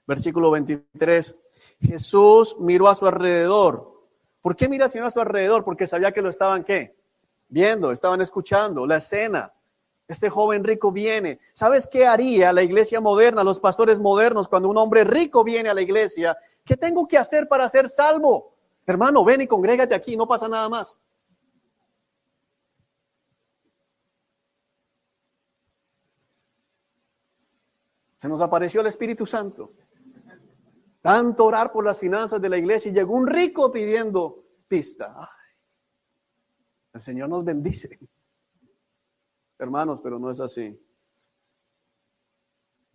Versículo 23. Jesús miró a su alrededor. ¿Por qué mira al Señor a su alrededor? Porque sabía que lo estaban, ¿qué? Viendo, estaban escuchando la escena. Este joven rico viene. ¿Sabes qué haría la iglesia moderna, los pastores modernos, cuando un hombre rico viene a la iglesia? ¿Qué tengo que hacer para ser salvo? Hermano, ven y congrégate aquí, no pasa nada más. Se nos apareció el Espíritu Santo. Tanto orar por las finanzas de la iglesia y llegó un rico pidiendo pista. Ay, el Señor nos bendice. Hermanos, pero no es así.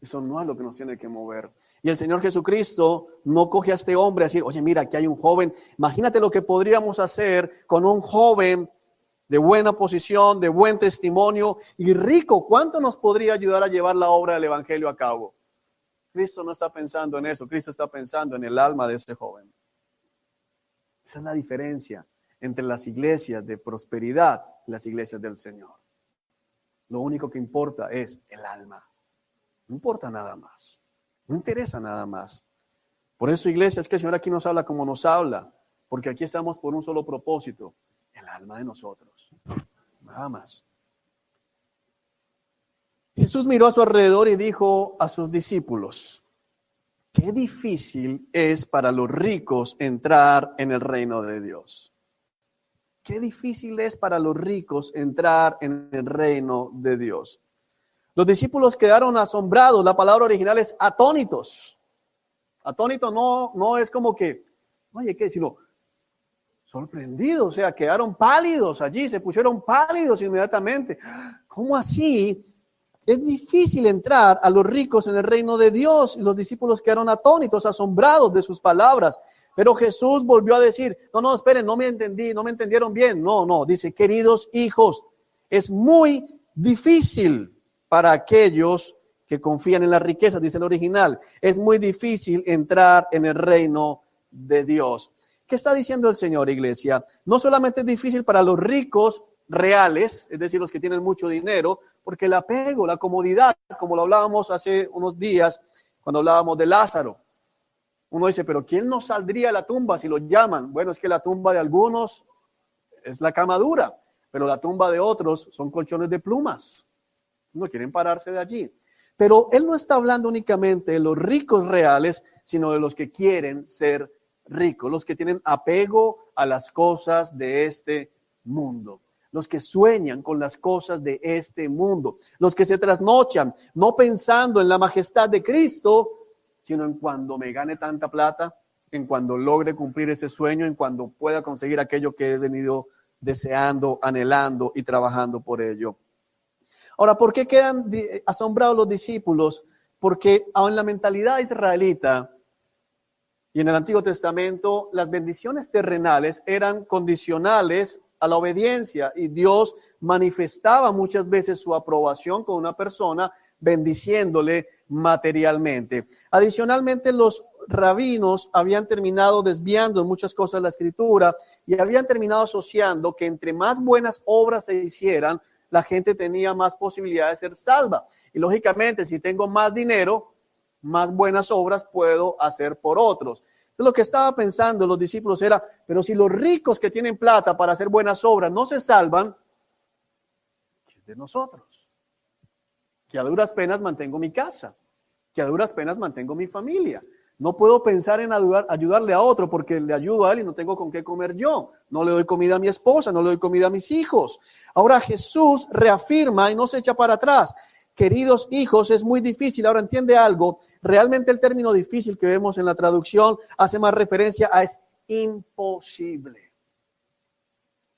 Eso no es lo que nos tiene que mover. Y el Señor Jesucristo no coge a este hombre a decir, oye, mira, aquí hay un joven. Imagínate lo que podríamos hacer con un joven de buena posición, de buen testimonio y rico. ¿Cuánto nos podría ayudar a llevar la obra del Evangelio a cabo? Cristo no está pensando en eso. Cristo está pensando en el alma de este joven. Esa es la diferencia entre las iglesias de prosperidad y las iglesias del Señor. Lo único que importa es el alma. No importa nada más. No interesa nada más. Por eso, iglesia, es que el Señor aquí nos habla como nos habla. Porque aquí estamos por un solo propósito. El alma de nosotros. Nada más. Jesús miró a su alrededor y dijo a sus discípulos, qué difícil es para los ricos entrar en el reino de Dios. Qué difícil es para los ricos entrar en el reino de Dios. Los discípulos quedaron asombrados. La palabra original es atónitos. Atónito no es como que, oye, ¿qué? Sino sorprendidos, o sea, quedaron pálidos allí, se pusieron pálidos inmediatamente. ¿Cómo así? Es difícil entrar a los ricos en el reino de Dios. Y los discípulos quedaron atónitos, asombrados de sus palabras. Pero Jesús volvió a decir, no, esperen, no me entendieron bien. No, dice, queridos hijos, es muy difícil para aquellos que confían en las riquezas, dice el original. Es muy difícil entrar en el reino de Dios. ¿Qué está diciendo el Señor, iglesia? No solamente es difícil para los ricos reales, es decir, los que tienen mucho dinero, porque el apego, la comodidad, como lo hablábamos hace unos días, cuando hablábamos de Lázaro. Uno dice, pero ¿quién no saldría de la tumba si lo llaman? Bueno, es que la tumba de algunos es la cama dura, pero la tumba de otros son colchones de plumas. No quieren pararse de allí. Pero él no está hablando únicamente de los ricos reales, sino de los que quieren ser ricos, los que tienen apego a las cosas de este mundo, los que sueñan con las cosas de este mundo, los que se trasnochan, no pensando en la majestad de Cristo, sino en cuando me gane tanta plata, en cuando logre cumplir ese sueño, en cuando pueda conseguir aquello que he venido deseando, anhelando y trabajando por ello. Ahora, ¿por qué quedan asombrados los discípulos? Porque aun en la mentalidad israelita y en el Antiguo Testamento, las bendiciones terrenales eran condicionales a la obediencia y Dios manifestaba muchas veces su aprobación con una persona bendiciéndole materialmente. Adicionalmente, los rabinos habían terminado desviando en muchas cosas la Escritura y habían terminado asociando que entre más buenas obras se hicieran, la gente tenía más posibilidades de ser salva. Y lógicamente, si tengo más dinero, más buenas obras puedo hacer por otros. Entonces, lo que estaba pensando los discípulos era, pero si los ricos que tienen plata para hacer buenas obras no se salvan, ¿qué de nosotros? Que a duras penas mantengo mi casa, que a duras penas mantengo mi familia. No puedo pensar en ayudarle a otro porque le ayudo a él y no tengo con qué comer yo. No le doy comida a mi esposa, no le doy comida a mis hijos. Ahora Jesús reafirma y no se echa para atrás. Queridos hijos, es muy difícil. Ahora entiende algo. Realmente el término difícil que vemos en la traducción hace más referencia a es imposible.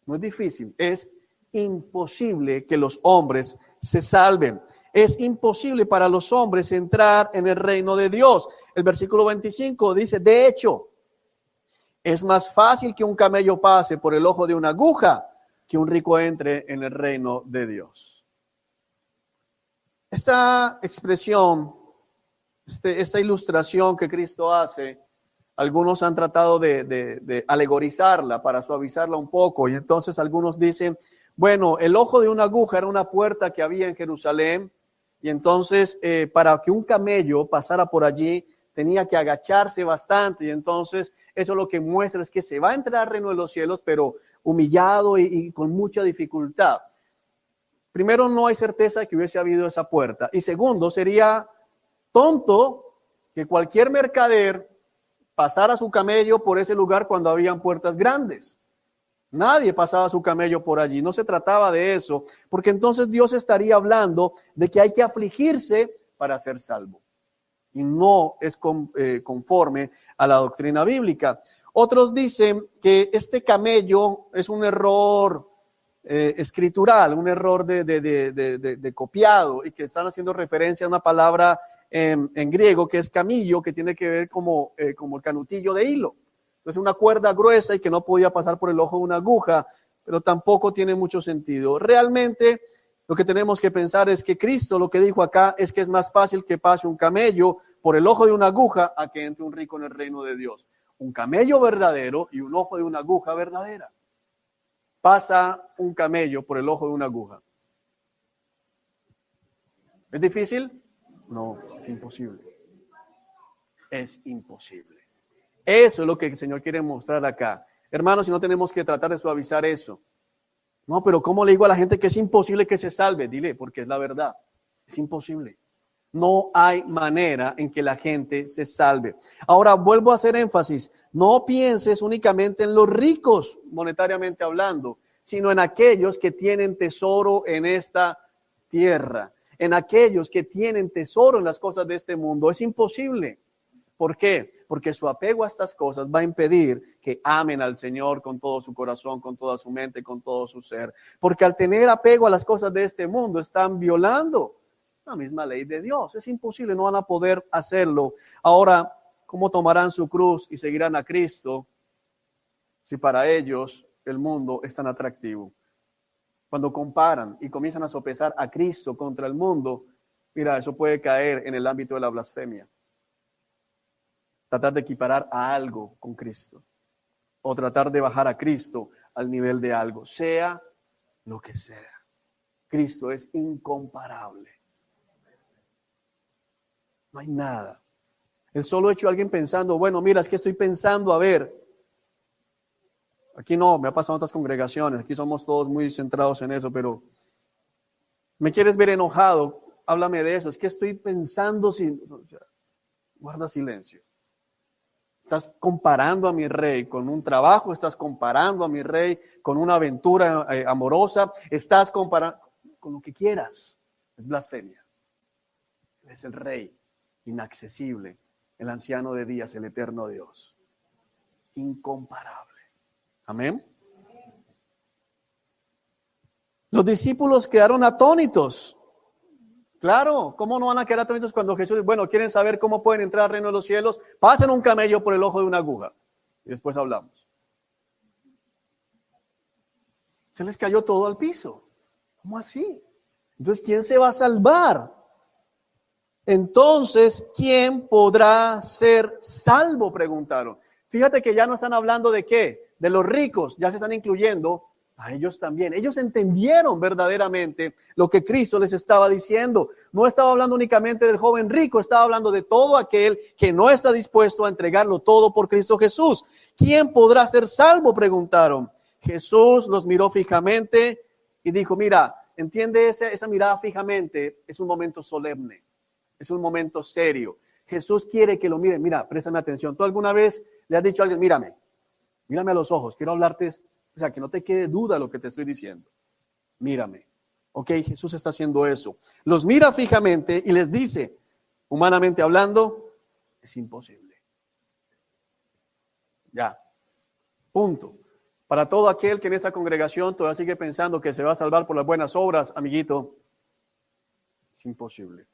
No es difícil, es imposible que los hombres se salven. Es imposible para los hombres entrar en el reino de Dios. El versículo 25 dice, de hecho, es más fácil que un camello pase por el ojo de una aguja que un rico entre en el reino de Dios. Esta expresión, esta ilustración que Cristo hace, algunos han tratado de alegorizarla para suavizarla un poco, y entonces algunos dicen, bueno, el ojo de una aguja era una puerta que había en Jerusalén, y entonces para que un camello pasara por allí tenía que agacharse bastante, y entonces eso lo que muestra es que se va a entrar al reino de los cielos, pero humillado y con mucha dificultad. Primero, no hay certeza de que hubiese habido esa puerta, y segundo, sería tonto que cualquier mercader pasara su camello por ese lugar cuando habían puertas grandes. Nadie pasaba su camello por allí, no se trataba de eso, porque entonces Dios estaría hablando de que hay que afligirse para ser salvo. Y no es conforme a la doctrina bíblica. Otros dicen que este camello es un error escritural, un error de copiado, y que están haciendo referencia a una palabra en griego que es camillo, que tiene que ver como el canutillo de hilo. Es una cuerda gruesa y que no podía pasar por el ojo de una aguja, pero tampoco tiene mucho sentido. Realmente lo que tenemos que pensar es que Cristo lo que dijo acá es que es más fácil que pase un camello por el ojo de una aguja a que entre un rico en el reino de Dios. Un camello verdadero y un ojo de una aguja verdadera. Pasa un camello por el ojo de una aguja. ¿Es difícil? No, es imposible. Es imposible. Eso es lo que el Señor quiere mostrar acá. Hermanos, si no tenemos que tratar de suavizar eso. No, pero ¿cómo le digo a la gente que es imposible que se salve? Dile, porque es la verdad. Es imposible. No hay manera en que la gente se salve. Ahora, vuelvo a hacer énfasis. No pienses únicamente en los ricos, monetariamente hablando, sino en aquellos que tienen tesoro en esta tierra, en aquellos que tienen tesoro en las cosas de este mundo. Es imposible. ¿Por qué? Porque su apego a estas cosas va a impedir que amen al Señor con todo su corazón, con toda su mente, con todo su ser. Porque al tener apego a las cosas de este mundo, están violando la misma ley de Dios. Es imposible, no van a poder hacerlo. Ahora, ¿cómo tomarán su cruz y seguirán a Cristo si para ellos el mundo es tan atractivo? Cuando comparan y comienzan a sopesar a Cristo contra el mundo, mira, eso puede caer en el ámbito de la blasfemia. Tratar de equiparar a algo con Cristo o tratar de bajar a Cristo al nivel de algo, sea lo que sea. Cristo es incomparable. No hay nada. El solo hecho de alguien pensando, bueno, mira, es que estoy pensando, a ver, aquí no, me ha pasado en otras congregaciones, aquí somos todos muy centrados en eso, pero ¿me quieres ver enojado? Háblame de eso, es que estoy pensando, guarda silencio. Estás comparando a mi rey con un trabajo, estás comparando a mi rey con una aventura amorosa, estás comparando con lo que quieras. Es blasfemia. Él es el rey inaccesible, el anciano de días, el eterno Dios. Incomparable. Amén. Los discípulos quedaron atónitos. Claro, ¿cómo no van a quedar atónitos cuando Jesús, bueno, quieren saber cómo pueden entrar al reino de los cielos? Pasen un camello por el ojo de una aguja. Y después hablamos. Se les cayó todo al piso. ¿Cómo así? Entonces, ¿quién se va a salvar? Entonces, ¿quién podrá ser salvo? Preguntaron. Fíjate que ya no están hablando de qué, de los ricos, ya se están incluyendo a ellos también. Ellos entendieron verdaderamente lo que Cristo les estaba diciendo. No estaba hablando únicamente del joven rico, estaba hablando de todo aquel que no está dispuesto a entregarlo todo por Cristo Jesús. ¿Quién podrá ser salvo? Preguntaron. Jesús los miró fijamente y dijo, mira, entiende esa mirada fijamente, es un momento solemne, es un momento serio. Jesús quiere que lo miren. Mira, préstame atención. ¿Tú alguna vez le has dicho a alguien, mírame a los ojos, quiero hablarte, o sea, que no te quede duda lo que te estoy diciendo? Mírame. Ok, Jesús está haciendo eso. Los mira fijamente y les dice, humanamente hablando, es imposible. Ya, punto. Para todo aquel que en esta congregación todavía sigue pensando que se va a salvar por las buenas obras, amiguito, es imposible.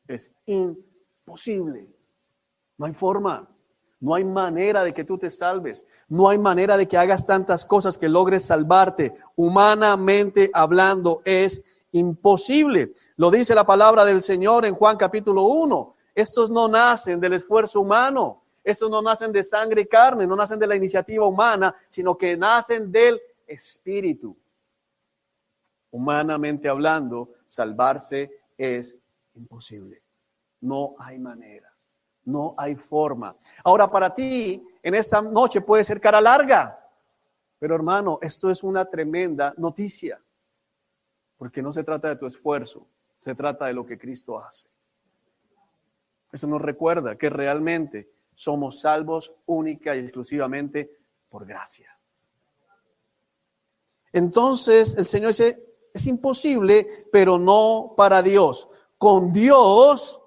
Es imposible. No hay forma. No hay manera de que tú te salves. No hay manera de que hagas tantas cosas que logres salvarte. Humanamente hablando, es imposible. Lo dice la palabra del Señor en Juan capítulo 1. Estos no nacen del esfuerzo humano. Estos no nacen de sangre y carne, no nacen de la iniciativa humana, sino que nacen del Espíritu. Humanamente hablando, salvarse es imposible. No hay manera. No hay forma. Ahora, para ti, en esta noche puede ser cara larga. Pero hermano, esto es una tremenda noticia. Porque no se trata de tu esfuerzo, se trata de lo que Cristo hace. Eso nos recuerda que realmente somos salvos única y exclusivamente por gracia. Entonces, el Señor dice, es imposible, pero no para Dios. Con Dios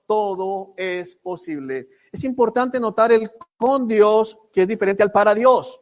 todo es posible. Es importante notar el con Dios, que es diferente al para Dios.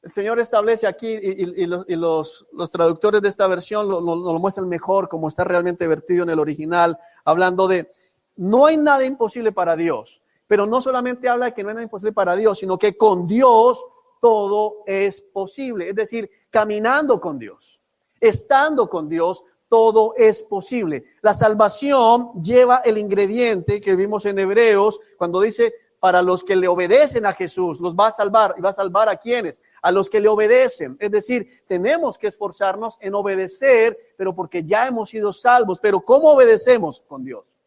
El Señor establece aquí, y los traductores de esta versión nos lo muestran mejor, como está realmente vertido en el original, hablando de, no hay nada imposible para Dios, pero no solamente habla de que no hay nada imposible para Dios, sino que con Dios todo es posible. Es decir, caminando con Dios, estando con Dios, todo es posible. La salvación lleva el ingrediente que vimos en Hebreos, cuando dice, para los que le obedecen a Jesús, los va a salvar. ¿Y va a salvar a quiénes? A los que le obedecen. Es decir, tenemos que esforzarnos en obedecer, pero porque ya hemos sido salvos. Pero ¿cómo obedecemos? Con Dios.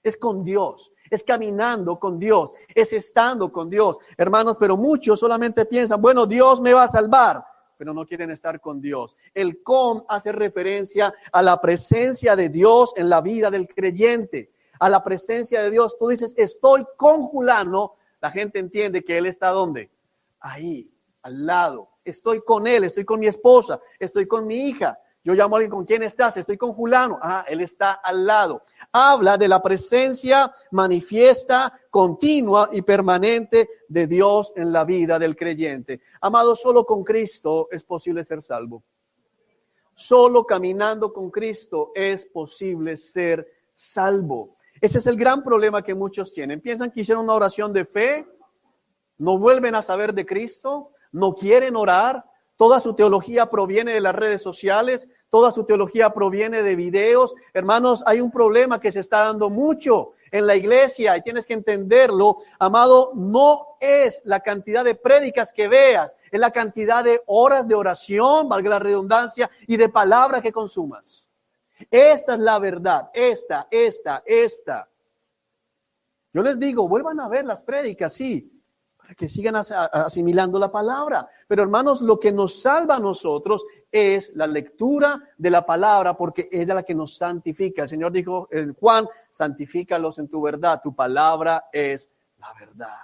Es con Dios, es caminando con Dios, es estando con Dios. Hermanos, pero muchos solamente piensan, bueno, Dios me va a salvar, pero no quieren estar con Dios. El con hace referencia a la presencia de Dios en la vida del creyente, a la presencia de Dios. Tú dices, estoy con fulano, la gente entiende que él está ¿dónde? Ahí, al lado. Estoy con él, estoy con mi esposa, estoy con mi hija. Yo llamo a alguien, ¿con quién estás? Estoy con fulano. Él está al lado. Habla de la presencia manifiesta, continua y permanente de Dios en la vida del creyente. Amado, solo con Cristo es posible ser salvo. Solo caminando con Cristo es posible ser salvo. Ese es el gran problema que muchos tienen. Piensan que hicieron una oración de fe, no vuelven a saber de Cristo, no quieren orar. Toda su teología proviene de las redes sociales, toda su teología proviene de videos. Hermanos, hay un problema que se está dando mucho en la iglesia y tienes que entenderlo. Amado, no es la cantidad de prédicas que veas, es la cantidad de horas de oración, valga la redundancia, y de palabra que consumas. Esta es la verdad, esta. Yo les digo, vuelvan a ver las prédicas, sí, para que sigan asimilando la palabra. Pero hermanos, lo que nos salva a nosotros es la lectura de la palabra, porque es la que nos santifica. El Señor dijo en Juan, santifícalos en tu verdad, tu palabra es la verdad.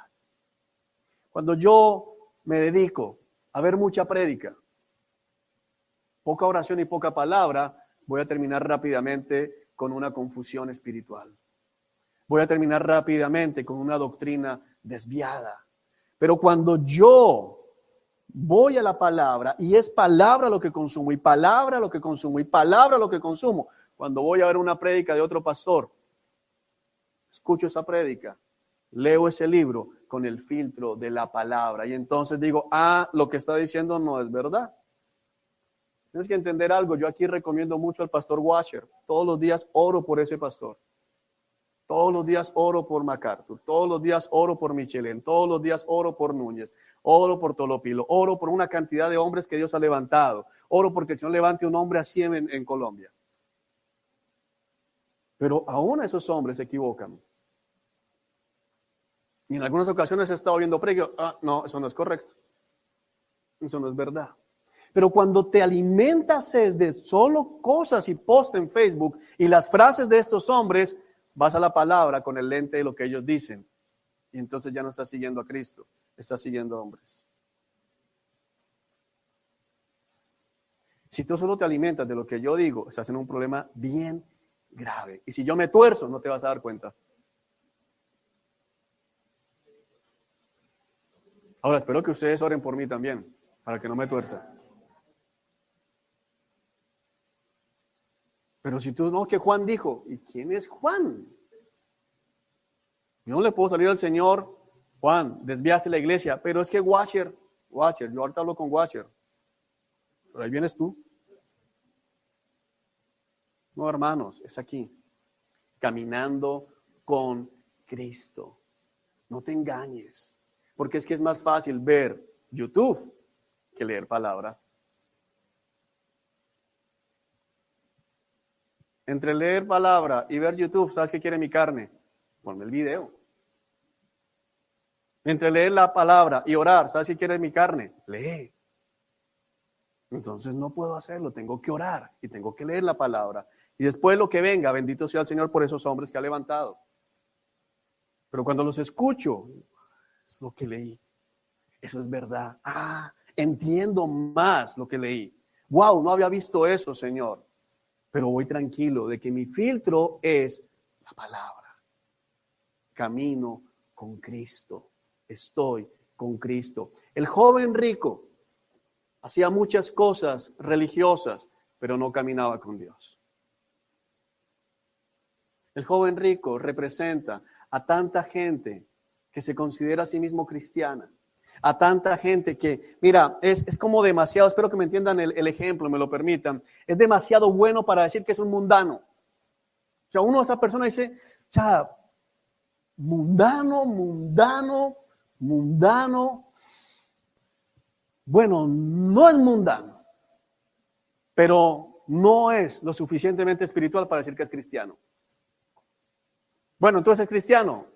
Cuando yo me dedico a ver mucha prédica, poca oración y poca palabra, voy a terminar rápidamente con una confusión espiritual. Voy a terminar rápidamente con una doctrina desviada. Pero cuando yo voy a la palabra y es palabra lo que consumo y palabra lo que consumo y palabra lo que consumo, cuando voy a ver una prédica de otro pastor, escucho esa prédica, leo ese libro con el filtro de la palabra y entonces digo, lo que está diciendo no es verdad. Tienes que entender algo, yo aquí recomiendo mucho al pastor Washer, todos los días oro por ese pastor. Todos los días oro por MacArthur, todos los días oro por Michelén, todos los días oro por Núñez, oro por Tolopilo, oro por una cantidad de hombres que Dios ha levantado, oro porque el Señor levante un hombre así en Colombia. Pero aún esos hombres se equivocan. Y en algunas ocasiones he estado viendo prédica, no, eso no es correcto, eso no es verdad. Pero cuando te alimentas de solo cosas y posts en Facebook y las frases de estos hombres, vas a la palabra con el lente de lo que ellos dicen. Y entonces ya no estás siguiendo a Cristo, estás siguiendo a hombres. Si tú solo te alimentas de lo que yo digo, estás en un problema bien grave. Y si yo me tuerzo, no te vas a dar cuenta. Ahora, espero que ustedes oren por mí también, para que no me tuerza. Pero si tú no, que Juan dijo, ¿y quién es Juan? Yo no le puedo salir al Señor, Juan, desviaste la iglesia, pero es que Watcher, yo ahorita hablo con Watcher. Pero ahí vienes tú. No, hermanos, es aquí. Caminando con Cristo. No te engañes. Porque es que es más fácil ver YouTube que leer palabra. Entre leer palabra y ver YouTube, ¿sabes qué quiere mi carne? Ponme el video. Entre leer la palabra y orar, ¿sabes qué quiere mi carne? Lee. Entonces no puedo hacerlo, tengo que orar y tengo que leer la palabra. Y después lo que venga, bendito sea el Señor por esos hombres que ha levantado. Pero cuando los escucho, es lo que leí. Eso es verdad. Entiendo más lo que leí. Wow, no había visto eso, Señor. Pero voy tranquilo de que mi filtro es la palabra. Camino con Cristo. Estoy con Cristo. El joven rico hacía muchas cosas religiosas, pero no caminaba con Dios. El joven rico representa a tanta gente que se considera a sí mismo cristiana. A tanta gente que, mira, es como demasiado, espero que me entiendan el ejemplo, me lo permitan, es demasiado bueno para decir que es un mundano. O sea, uno de esas personas dice, mundano. Bueno, no es mundano, pero no es lo suficientemente espiritual para decir que es cristiano. Bueno, entonces es cristiano,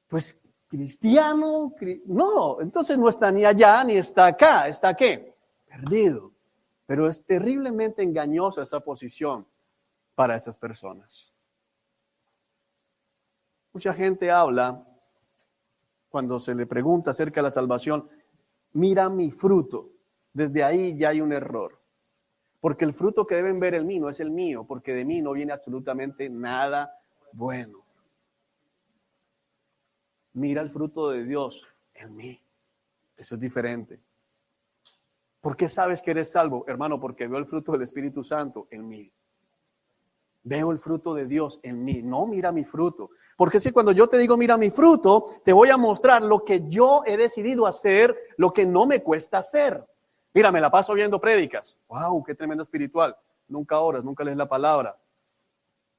pues cristiano, no, entonces no está ni allá ni está acá, ¿está qué? Perdido. Pero es terriblemente engañosa esa posición para esas personas. Mucha gente habla, cuando se le pregunta acerca de la salvación, mira mi fruto. Desde ahí ya hay un error. Porque el fruto que deben ver en mí no es el mío, porque de mí no viene absolutamente nada bueno. Mira el fruto de Dios en mí. Eso es diferente. ¿Por qué sabes que eres salvo? Hermano, porque veo el fruto del Espíritu Santo en mí. Veo el fruto de Dios en mí. No mira mi fruto. Porque si cuando yo te digo mira mi fruto, te voy a mostrar lo que yo he decidido hacer, lo que no me cuesta hacer. Mira, me la paso viendo prédicas. ¡Wow! ¡Qué tremendo espiritual! Nunca oras, nunca lees la palabra.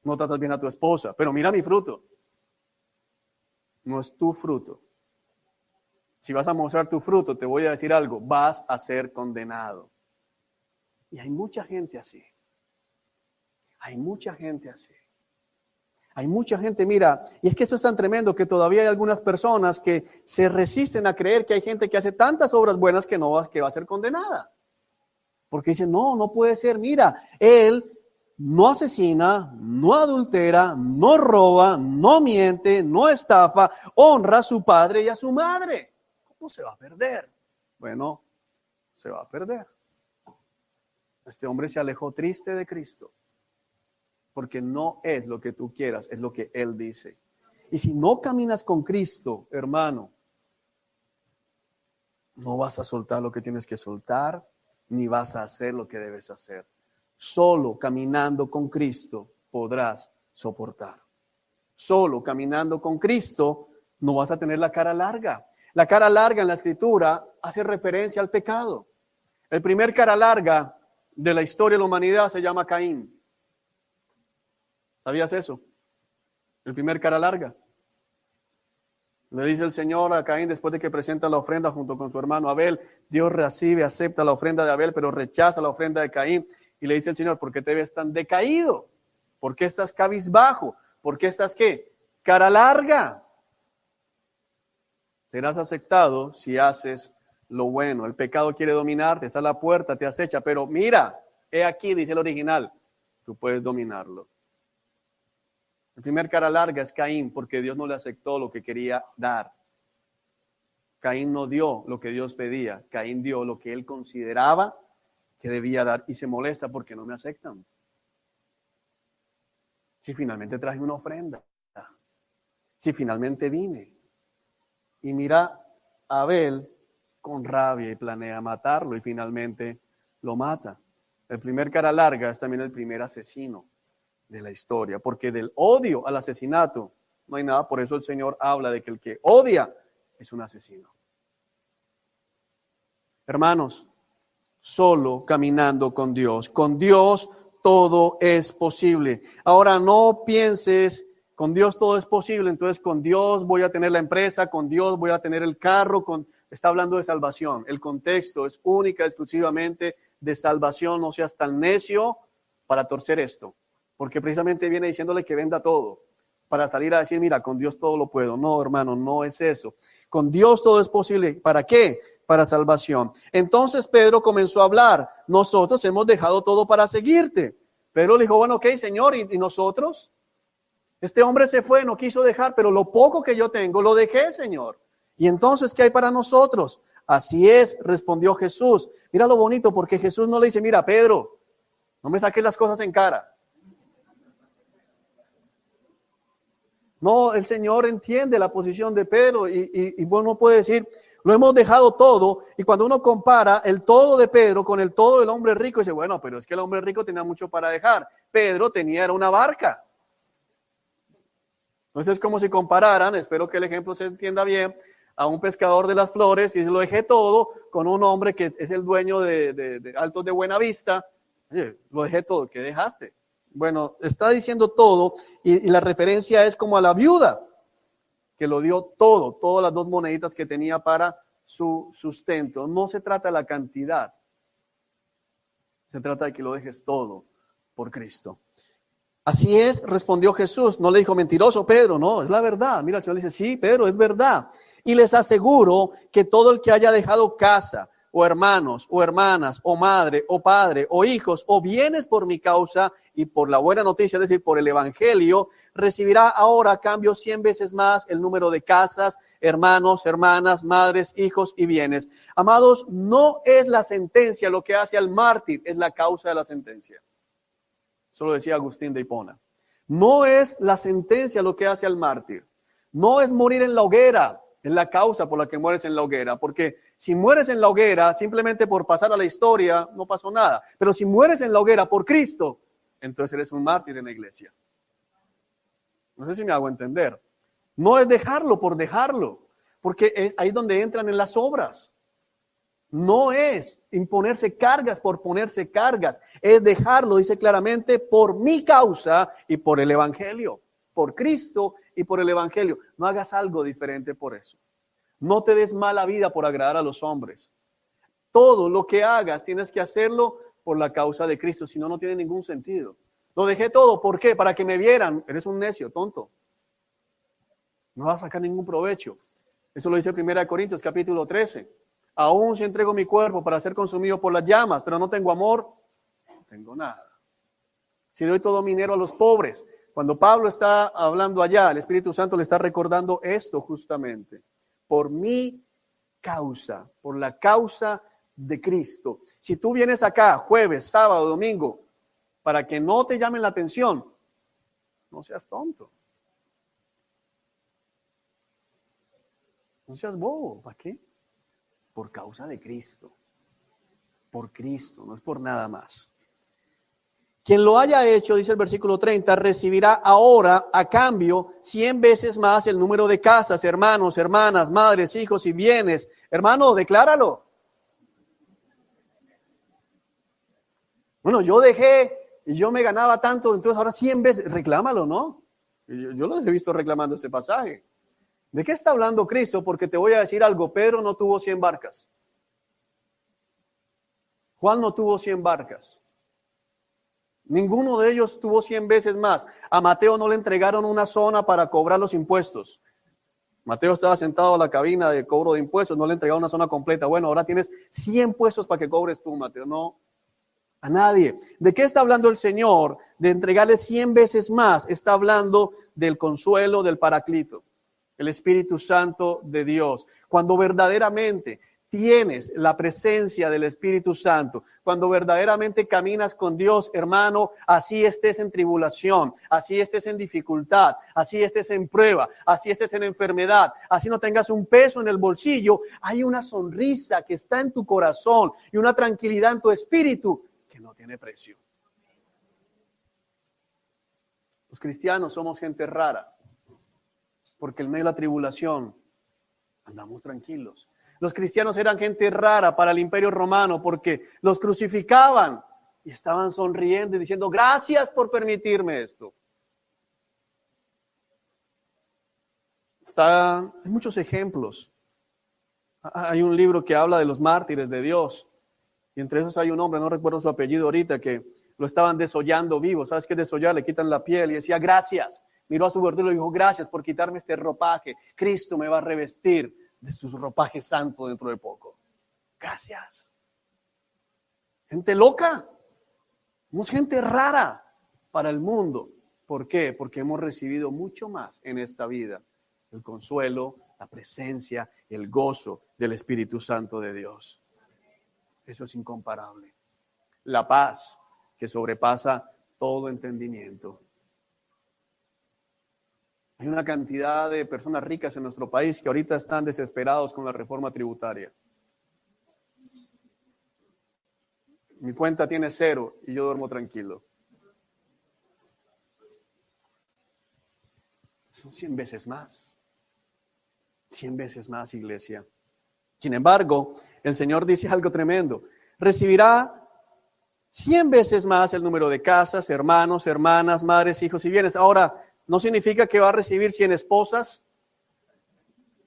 No tratas bien a tu esposa. Pero mira mi fruto. No es tu fruto. Si vas a mostrar tu fruto, te voy a decir algo. Vas a ser condenado. Y hay mucha gente así. Hay mucha gente así. Hay mucha gente, mira, y es que eso es tan tremendo que todavía hay algunas personas que se resisten a creer que hay gente que hace tantas obras buenas que va a ser condenada. Porque dicen, no puede ser, mira, él no asesina, no adultera, no roba, no miente, no estafa, honra a su padre y a su madre. ¿Cómo se va a perder? Bueno, se va a perder. Este hombre se alejó triste de Cristo. Porque no es lo que tú quieras, es lo que Él dice. Y si no caminas con Cristo, hermano, no vas a soltar lo que tienes que soltar, ni vas a hacer lo que debes hacer. Solo caminando con Cristo podrás soportar. Solo caminando con Cristo no vas a tener la cara larga. La cara larga en la Escritura hace referencia al pecado. El primer cara larga de la historia de la humanidad se llama Caín. ¿Sabías eso? El primer cara larga. Le dice el Señor a Caín después de que presenta la ofrenda junto con su hermano Abel. Dios acepta la ofrenda de Abel, pero rechaza la ofrenda de Caín. Y le dice el Señor, ¿por qué te ves tan decaído? ¿Por qué estás cabizbajo? ¿Por qué estás qué? Cara larga. Serás aceptado si haces lo bueno. El pecado quiere dominarte, está a la puerta, te acecha. Pero mira, he aquí, dice el original, tú puedes dominarlo. El primer cara larga es Caín, porque Dios no le aceptó lo que quería dar. Caín no dio lo que Dios pedía. Caín dio lo que él consideraba que debía dar y se molesta porque no me aceptan. Si finalmente traje una ofrenda, si finalmente vine. Y mira a Abel con rabia y planea matarlo y finalmente lo mata. El primer cara larga es también el primer asesino de la historia, porque del odio al asesinato no hay nada, por eso el Señor habla de que el que odia es un asesino. Hermanos, solo caminando con Dios todo es posible. Ahora no pienses, con Dios todo es posible, entonces con Dios voy a tener la empresa, con Dios voy a tener el carro, está hablando de salvación. El contexto es única, exclusivamente de salvación, no seas tan necio para torcer esto. Porque precisamente viene diciéndole que venda todo, para salir a decir, mira, con Dios todo lo puedo. No, hermano, no es eso. Con Dios todo es posible. ¿Para qué? Para salvación. Entonces Pedro comenzó a hablar. Nosotros hemos dejado todo para seguirte. Pedro le dijo, bueno, ok, Señor, ¿y nosotros? Este hombre se fue, no quiso dejar, pero lo poco que yo tengo lo dejé, Señor. ¿Y entonces qué hay para nosotros? Así es, respondió Jesús. Mira lo bonito, porque Jesús no le dice, mira, Pedro, no me saques las cosas en cara. No, el Señor entiende la posición de Pedro y bueno, puede decir, lo hemos dejado todo, y cuando uno compara el todo de Pedro con el todo del hombre rico, dice, bueno, pero es que el hombre rico tenía mucho para dejar. Pedro era una barca. Entonces es como si compararan, espero que el ejemplo se entienda bien, a un pescador de las flores, y lo dejé todo, con un hombre que es el dueño de Altos de Buenavista. Oye, lo dejé todo, ¿qué dejaste? Bueno, está diciendo todo y la referencia es como a la viuda, que lo dio todo, todas las 2 moneditas que tenía para su sustento. No se trata de la cantidad, se trata de que lo dejes todo por Cristo. Así es, respondió Jesús. No le dijo mentiroso Pedro, no, es la verdad. Mira, el Señor le dice, sí, Pedro, es verdad. Y les aseguro que todo el que haya dejado casa, o hermanos, o hermanas, o madre, o padre, o hijos, o bienes por mi causa y por la buena noticia, es decir, por el evangelio, recibirá ahora a cambio 100 veces más el número de casas, hermanos, hermanas, madres, hijos y bienes. Amados, no es la sentencia lo que hace al mártir, es la causa de la sentencia. Eso lo decía Agustín de Hipona. No es la sentencia lo que hace al mártir. No es morir en la hoguera, es la causa por la que mueres en la hoguera. Porque si mueres en la hoguera simplemente por pasar a la historia, no pasó nada. Pero si mueres en la hoguera por Cristo, entonces eres un mártir en la iglesia. No sé si me hago entender. No es dejarlo por dejarlo, porque es ahí donde entran en las obras. No es imponerse cargas por ponerse cargas, es dejarlo, dice claramente, por mi causa y por el evangelio, por Cristo y por el evangelio. No hagas algo diferente por eso. No te des mala vida por agradar a los hombres. Todo lo que hagas tienes que hacerlo por la causa de Cristo, si no, no tiene ningún sentido. Lo dejé todo, ¿por qué? Para que me vieran. Eres un necio, tonto. No vas a sacar ningún provecho. Eso lo dice 1 Corintios capítulo 13. Aún si entrego mi cuerpo para ser consumido por las llamas, pero no tengo amor, no tengo nada. Si doy todo mi dinero a los pobres. Cuando Pablo está hablando allá, el Espíritu Santo le está recordando esto justamente. Por mi causa, por la causa de Cristo. Si tú vienes acá jueves, sábado, domingo, para que no te llamen la atención, no seas tonto. No seas bobo, ¿para qué? Por causa de Cristo. Por Cristo, no es por nada más. Quien lo haya hecho, dice el versículo 30, recibirá ahora a cambio 100 veces más el número de casas, hermanos, hermanas, madres, hijos y bienes. Hermano, decláralo. Bueno, yo dejé y yo me ganaba tanto, entonces ahora 100 veces, reclámalo, ¿no? Yo los he visto reclamando ese pasaje. ¿De qué está hablando Cristo? Porque te voy a decir algo, Pedro no tuvo 100 barcas. Juan no tuvo 100 barcas. Ninguno de ellos tuvo 100 veces más. A Mateo no le entregaron una zona para cobrar los impuestos. Mateo estaba sentado en la cabina de cobro de impuestos, no le entregaron una zona completa. Bueno, ahora tienes 100 puestos para que cobres tú, Mateo. No, a nadie. ¿De qué está hablando el Señor? de entregarle 100 veces más, está hablando del consuelo del Paraclito, el Espíritu Santo de Dios. Cuando verdaderamente tienes la presencia del Espíritu Santo, cuando verdaderamente caminas con Dios, hermano, así estés en tribulación, así estés en dificultad, así estés en prueba, así estés en enfermedad, así no tengas un peso en el bolsillo, hay una sonrisa que está en tu corazón y una tranquilidad en tu espíritu que no tiene precio. Los cristianos somos gente rara, porque en medio de la tribulación andamos tranquilos. Los cristianos eran gente rara para el Imperio Romano porque los crucificaban y estaban sonriendo y diciendo, gracias por permitirme esto. Hay muchos ejemplos. Hay un libro que habla de los mártires de Dios y entre esos hay un hombre, no recuerdo su apellido ahorita, que lo estaban desollando vivo. ¿Sabes qué es desollar? Le quitan la piel y decía, gracias. Miró a su verdugo y le dijo, gracias por quitarme este ropaje. Cristo me va a revestir de su ropaje santo dentro de poco. Gracias. Gente loca. Somos gente rara para el mundo. ¿Por qué? Porque hemos recibido mucho más en esta vida. El consuelo, la presencia, el gozo del Espíritu Santo de Dios. Eso es incomparable. La paz que sobrepasa todo entendimiento. Hay una cantidad de personas ricas en nuestro país que ahorita están desesperados con la reforma tributaria. Mi cuenta tiene 0 y yo duermo tranquilo. Son 100 veces más. 100 veces más, iglesia. Sin embargo, el Señor dice algo tremendo. Recibirá 100 veces más el número de casas, hermanos, hermanas, madres, hijos y bienes. Ahora, no significa que va a recibir 100 esposas,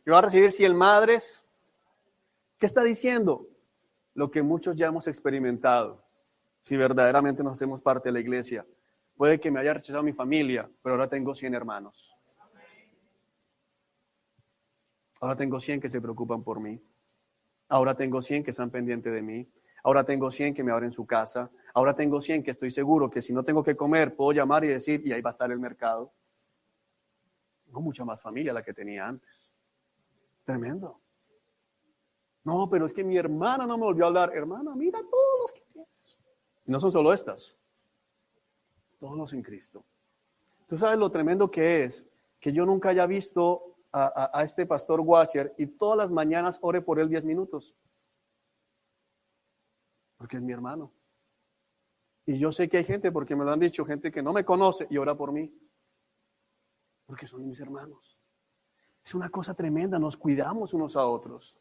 que va a recibir 100 madres. ¿Qué está diciendo? Lo que muchos ya hemos experimentado, si verdaderamente nos hacemos parte de la iglesia. Puede que me haya rechazado mi familia, pero ahora tengo 100 hermanos. Ahora tengo 100 que se preocupan por mí. Ahora tengo 100 que están pendientes de mí. Ahora tengo 100 que me abren su casa. Ahora tengo 100 que estoy seguro que si no tengo que comer, puedo llamar y decir, y ahí va a estar el mercado. Tengo mucha más familia la que tenía antes. Tremendo. No, pero es que mi hermana no me volvió a hablar. Hermana, mira todos los que tienes. Y no son solo estas. Todos los en Cristo. Tú sabes lo tremendo que es que yo nunca haya visto a este pastor Watcher y todas las mañanas ore por él 10 minutos. Porque es mi hermano. Y yo sé que hay gente, porque me lo han dicho, gente que no me conoce y ora por mí. Porque son mis hermanos. Es una cosa tremenda, nos cuidamos unos a otros.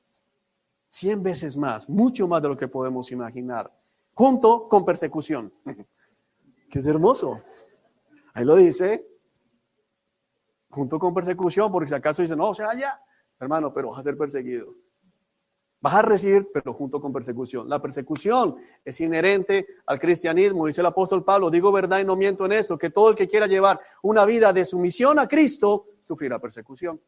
100 veces más, mucho más de lo que podemos imaginar. Junto con persecución. Que es hermoso. Ahí lo dice. Junto con persecución, porque si acaso dice, no, o sea, ya, hermano, pero vas a ser perseguido. Vas a recibir, pero junto con persecución. La persecución es inherente al cristianismo, dice el apóstol Pablo, digo verdad y no miento en eso, que todo el que quiera llevar una vida de sumisión a Cristo, sufrirá persecución.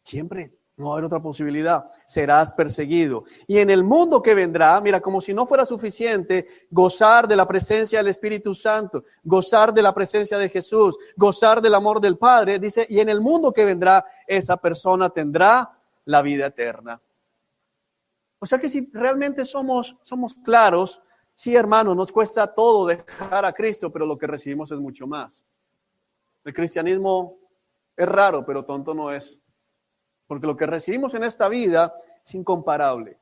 Siempre, no va a haber otra posibilidad, serás perseguido. Y en el mundo que vendrá, mira, como si no fuera suficiente gozar de la presencia del Espíritu Santo, gozar de la presencia de Jesús, gozar del amor del Padre, dice, y en el mundo que vendrá, esa persona tendrá la vida eterna. O sea que si realmente somos claros, sí, hermano, nos cuesta todo dejar a Cristo, pero lo que recibimos es mucho más. El cristianismo es raro, pero tonto no es. Porque lo que recibimos en esta vida es incomparable.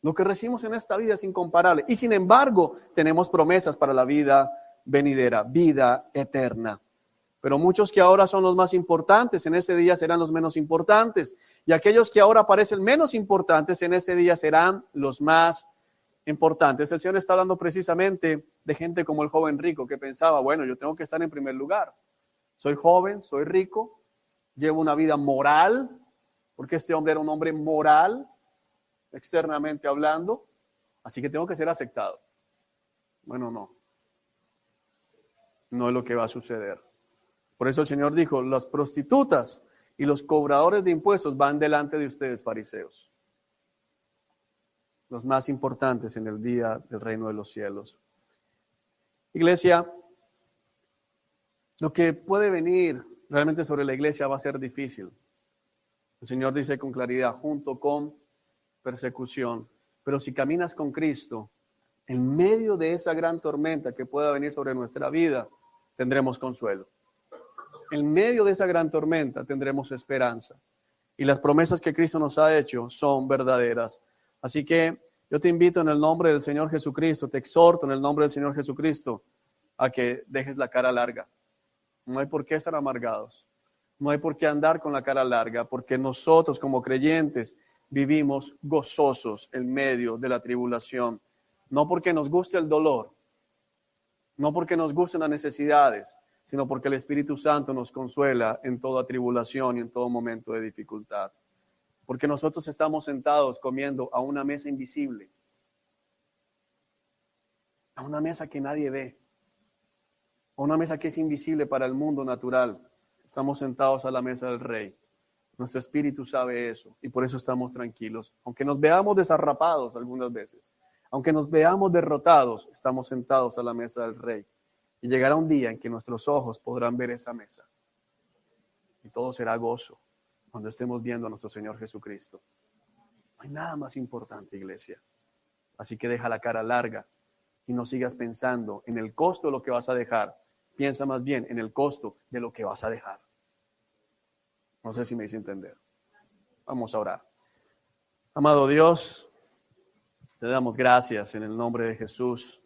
Lo que recibimos en esta vida es incomparable. Y sin embargo, tenemos promesas para la vida venidera, vida eterna. Pero muchos que ahora son los más importantes, en ese día serán los menos importantes. Y aquellos que ahora parecen menos importantes, en ese día serán los más importantes. El Señor está hablando precisamente de gente como el joven rico que pensaba, bueno, yo tengo que estar en primer lugar. Soy joven, soy rico, llevo una vida moral, porque este hombre era un hombre moral, externamente hablando, así que tengo que ser aceptado. Bueno, no es lo que va a suceder. Por eso el Señor dijo, las prostitutas y los cobradores de impuestos van delante de ustedes, fariseos. Los más importantes en el día del reino de los cielos. Iglesia, lo que puede venir realmente sobre la iglesia va a ser difícil. El Señor dice con claridad, junto con persecución. Pero si caminas con Cristo, en medio de esa gran tormenta que pueda venir sobre nuestra vida, tendremos consuelo. En medio de esa gran tormenta tendremos esperanza. Y las promesas que Cristo nos ha hecho son verdaderas. Así que yo te invito en el nombre del Señor Jesucristo, te exhorto en el nombre del Señor Jesucristo a que dejes la cara larga. No hay por qué estar amargados. No hay por qué andar con la cara larga, porque nosotros como creyentes vivimos gozosos en medio de la tribulación. No porque nos guste el dolor, no porque nos gusten las necesidades, sino porque el Espíritu Santo nos consuela en toda tribulación y en todo momento de dificultad. Porque nosotros estamos sentados comiendo a una mesa invisible, a una mesa que nadie ve, a una mesa que es invisible para el mundo natural. Estamos sentados a la mesa del Rey. Nuestro espíritu sabe eso y por eso estamos tranquilos. Aunque nos veamos desarrapados algunas veces, aunque nos veamos derrotados, estamos sentados a la mesa del Rey. Y llegará un día en que nuestros ojos podrán ver esa mesa. Y todo será gozo cuando estemos viendo a nuestro Señor Jesucristo. No hay nada más importante, iglesia. Así que deja la cara larga y no sigas pensando en el costo de lo que vas a dejar. Piensa más bien en el costo de lo que vas a dejar. No sé si me hice entender. Vamos a orar. Amado Dios, te damos gracias en el nombre de Jesús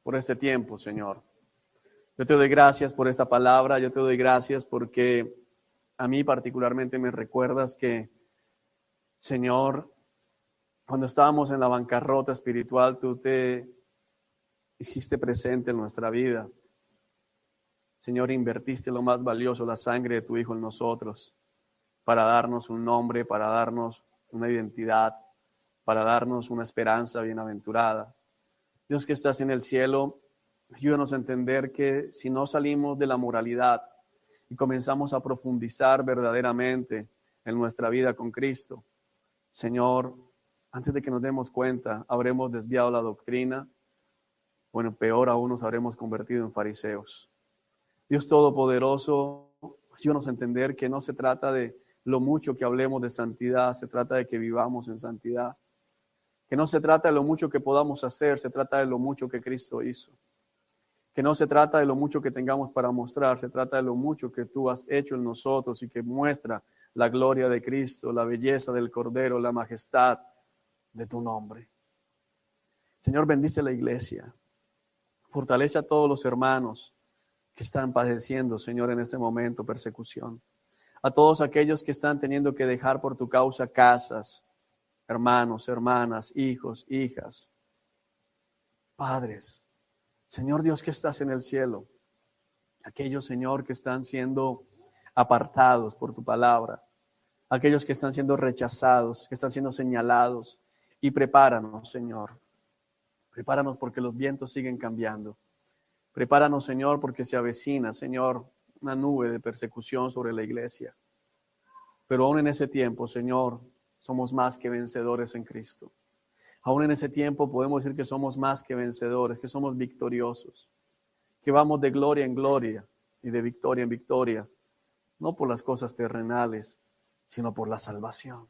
por este tiempo, Señor. Yo te doy gracias por esta palabra. Yo te doy gracias porque a mí particularmente me recuerdas que, Señor, cuando estábamos en la bancarrota espiritual, tú te hiciste presente en nuestra vida. Señor, invertiste lo más valioso, la sangre de tu Hijo en nosotros, para darnos un nombre, para darnos una identidad, para darnos una esperanza bienaventurada. Dios que estás en el cielo, ayúdanos a entender que si no salimos de la moralidad y comenzamos a profundizar verdaderamente en nuestra vida con Cristo, Señor, antes de que nos demos cuenta, habremos desviado la doctrina. Bueno, peor aún, nos habremos convertido en fariseos. Dios Todopoderoso, ayúdanos a entender que no se trata de lo mucho que hablemos de santidad, se trata de que vivamos en santidad. Que no se trata de lo mucho que podamos hacer, se trata de lo mucho que Cristo hizo. Que no se trata de lo mucho que tengamos para mostrar, se trata de lo mucho que tú has hecho en nosotros y que muestra la gloria de Cristo, la belleza del Cordero, la majestad de tu nombre. Señor, bendice la iglesia. Fortalece a todos los hermanos que están padeciendo, Señor, en este momento persecución. A todos aquellos que están teniendo que dejar por tu causa casas, hermanos, hermanas, hijos, hijas, padres. Señor Dios que estás en el cielo, aquellos, Señor, que están siendo apartados por tu palabra, aquellos que están siendo rechazados, que están siendo señalados, y prepáranos, Señor. Prepáranos porque los vientos siguen cambiando. Prepáranos, Señor, porque se avecina, Señor, una nube de persecución sobre la iglesia. Pero aún en ese tiempo, Señor, somos más que vencedores en Cristo. Aún en ese tiempo podemos decir que somos más que vencedores, que somos victoriosos, que vamos de gloria en gloria y de victoria en victoria, no por las cosas terrenales, sino por la salvación.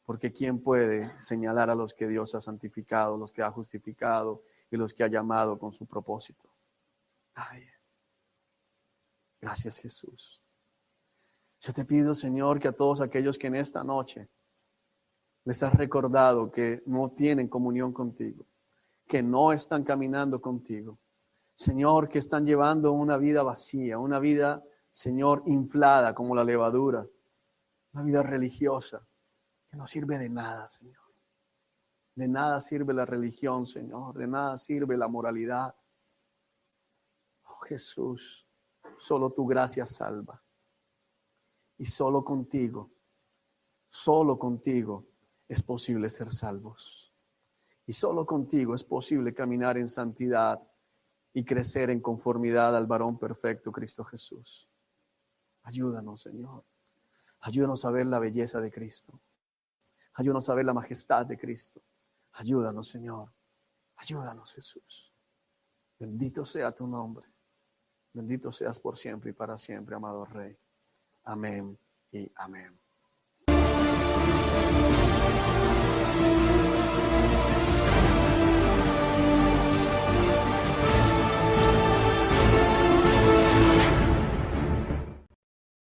Porque ¿quién puede señalar a los que Dios ha santificado, los que ha justificado y los que ha llamado con su propósito? Ay, gracias, Jesús. Yo te pido, Señor, que a todos aquellos que en esta noche les has recordado que no tienen comunión contigo, que no están caminando contigo, Señor, que están llevando una vida vacía, una vida, Señor, inflada como la levadura, una vida religiosa que no sirve de nada, Señor. De nada sirve la religión, Señor, de nada sirve la moralidad. Oh, Jesús, solo tu gracia salva. Y solo contigo es posible ser salvos. Y solo contigo es posible caminar en santidad y crecer en conformidad al varón perfecto, Cristo Jesús. Ayúdanos, Señor. Ayúdanos a ver la belleza de Cristo. Ayúdanos a ver la majestad de Cristo. Ayúdanos, Señor. Ayúdanos, Jesús. Bendito sea tu nombre. Bendito seas por siempre y para siempre, amado Rey. Amén y amén.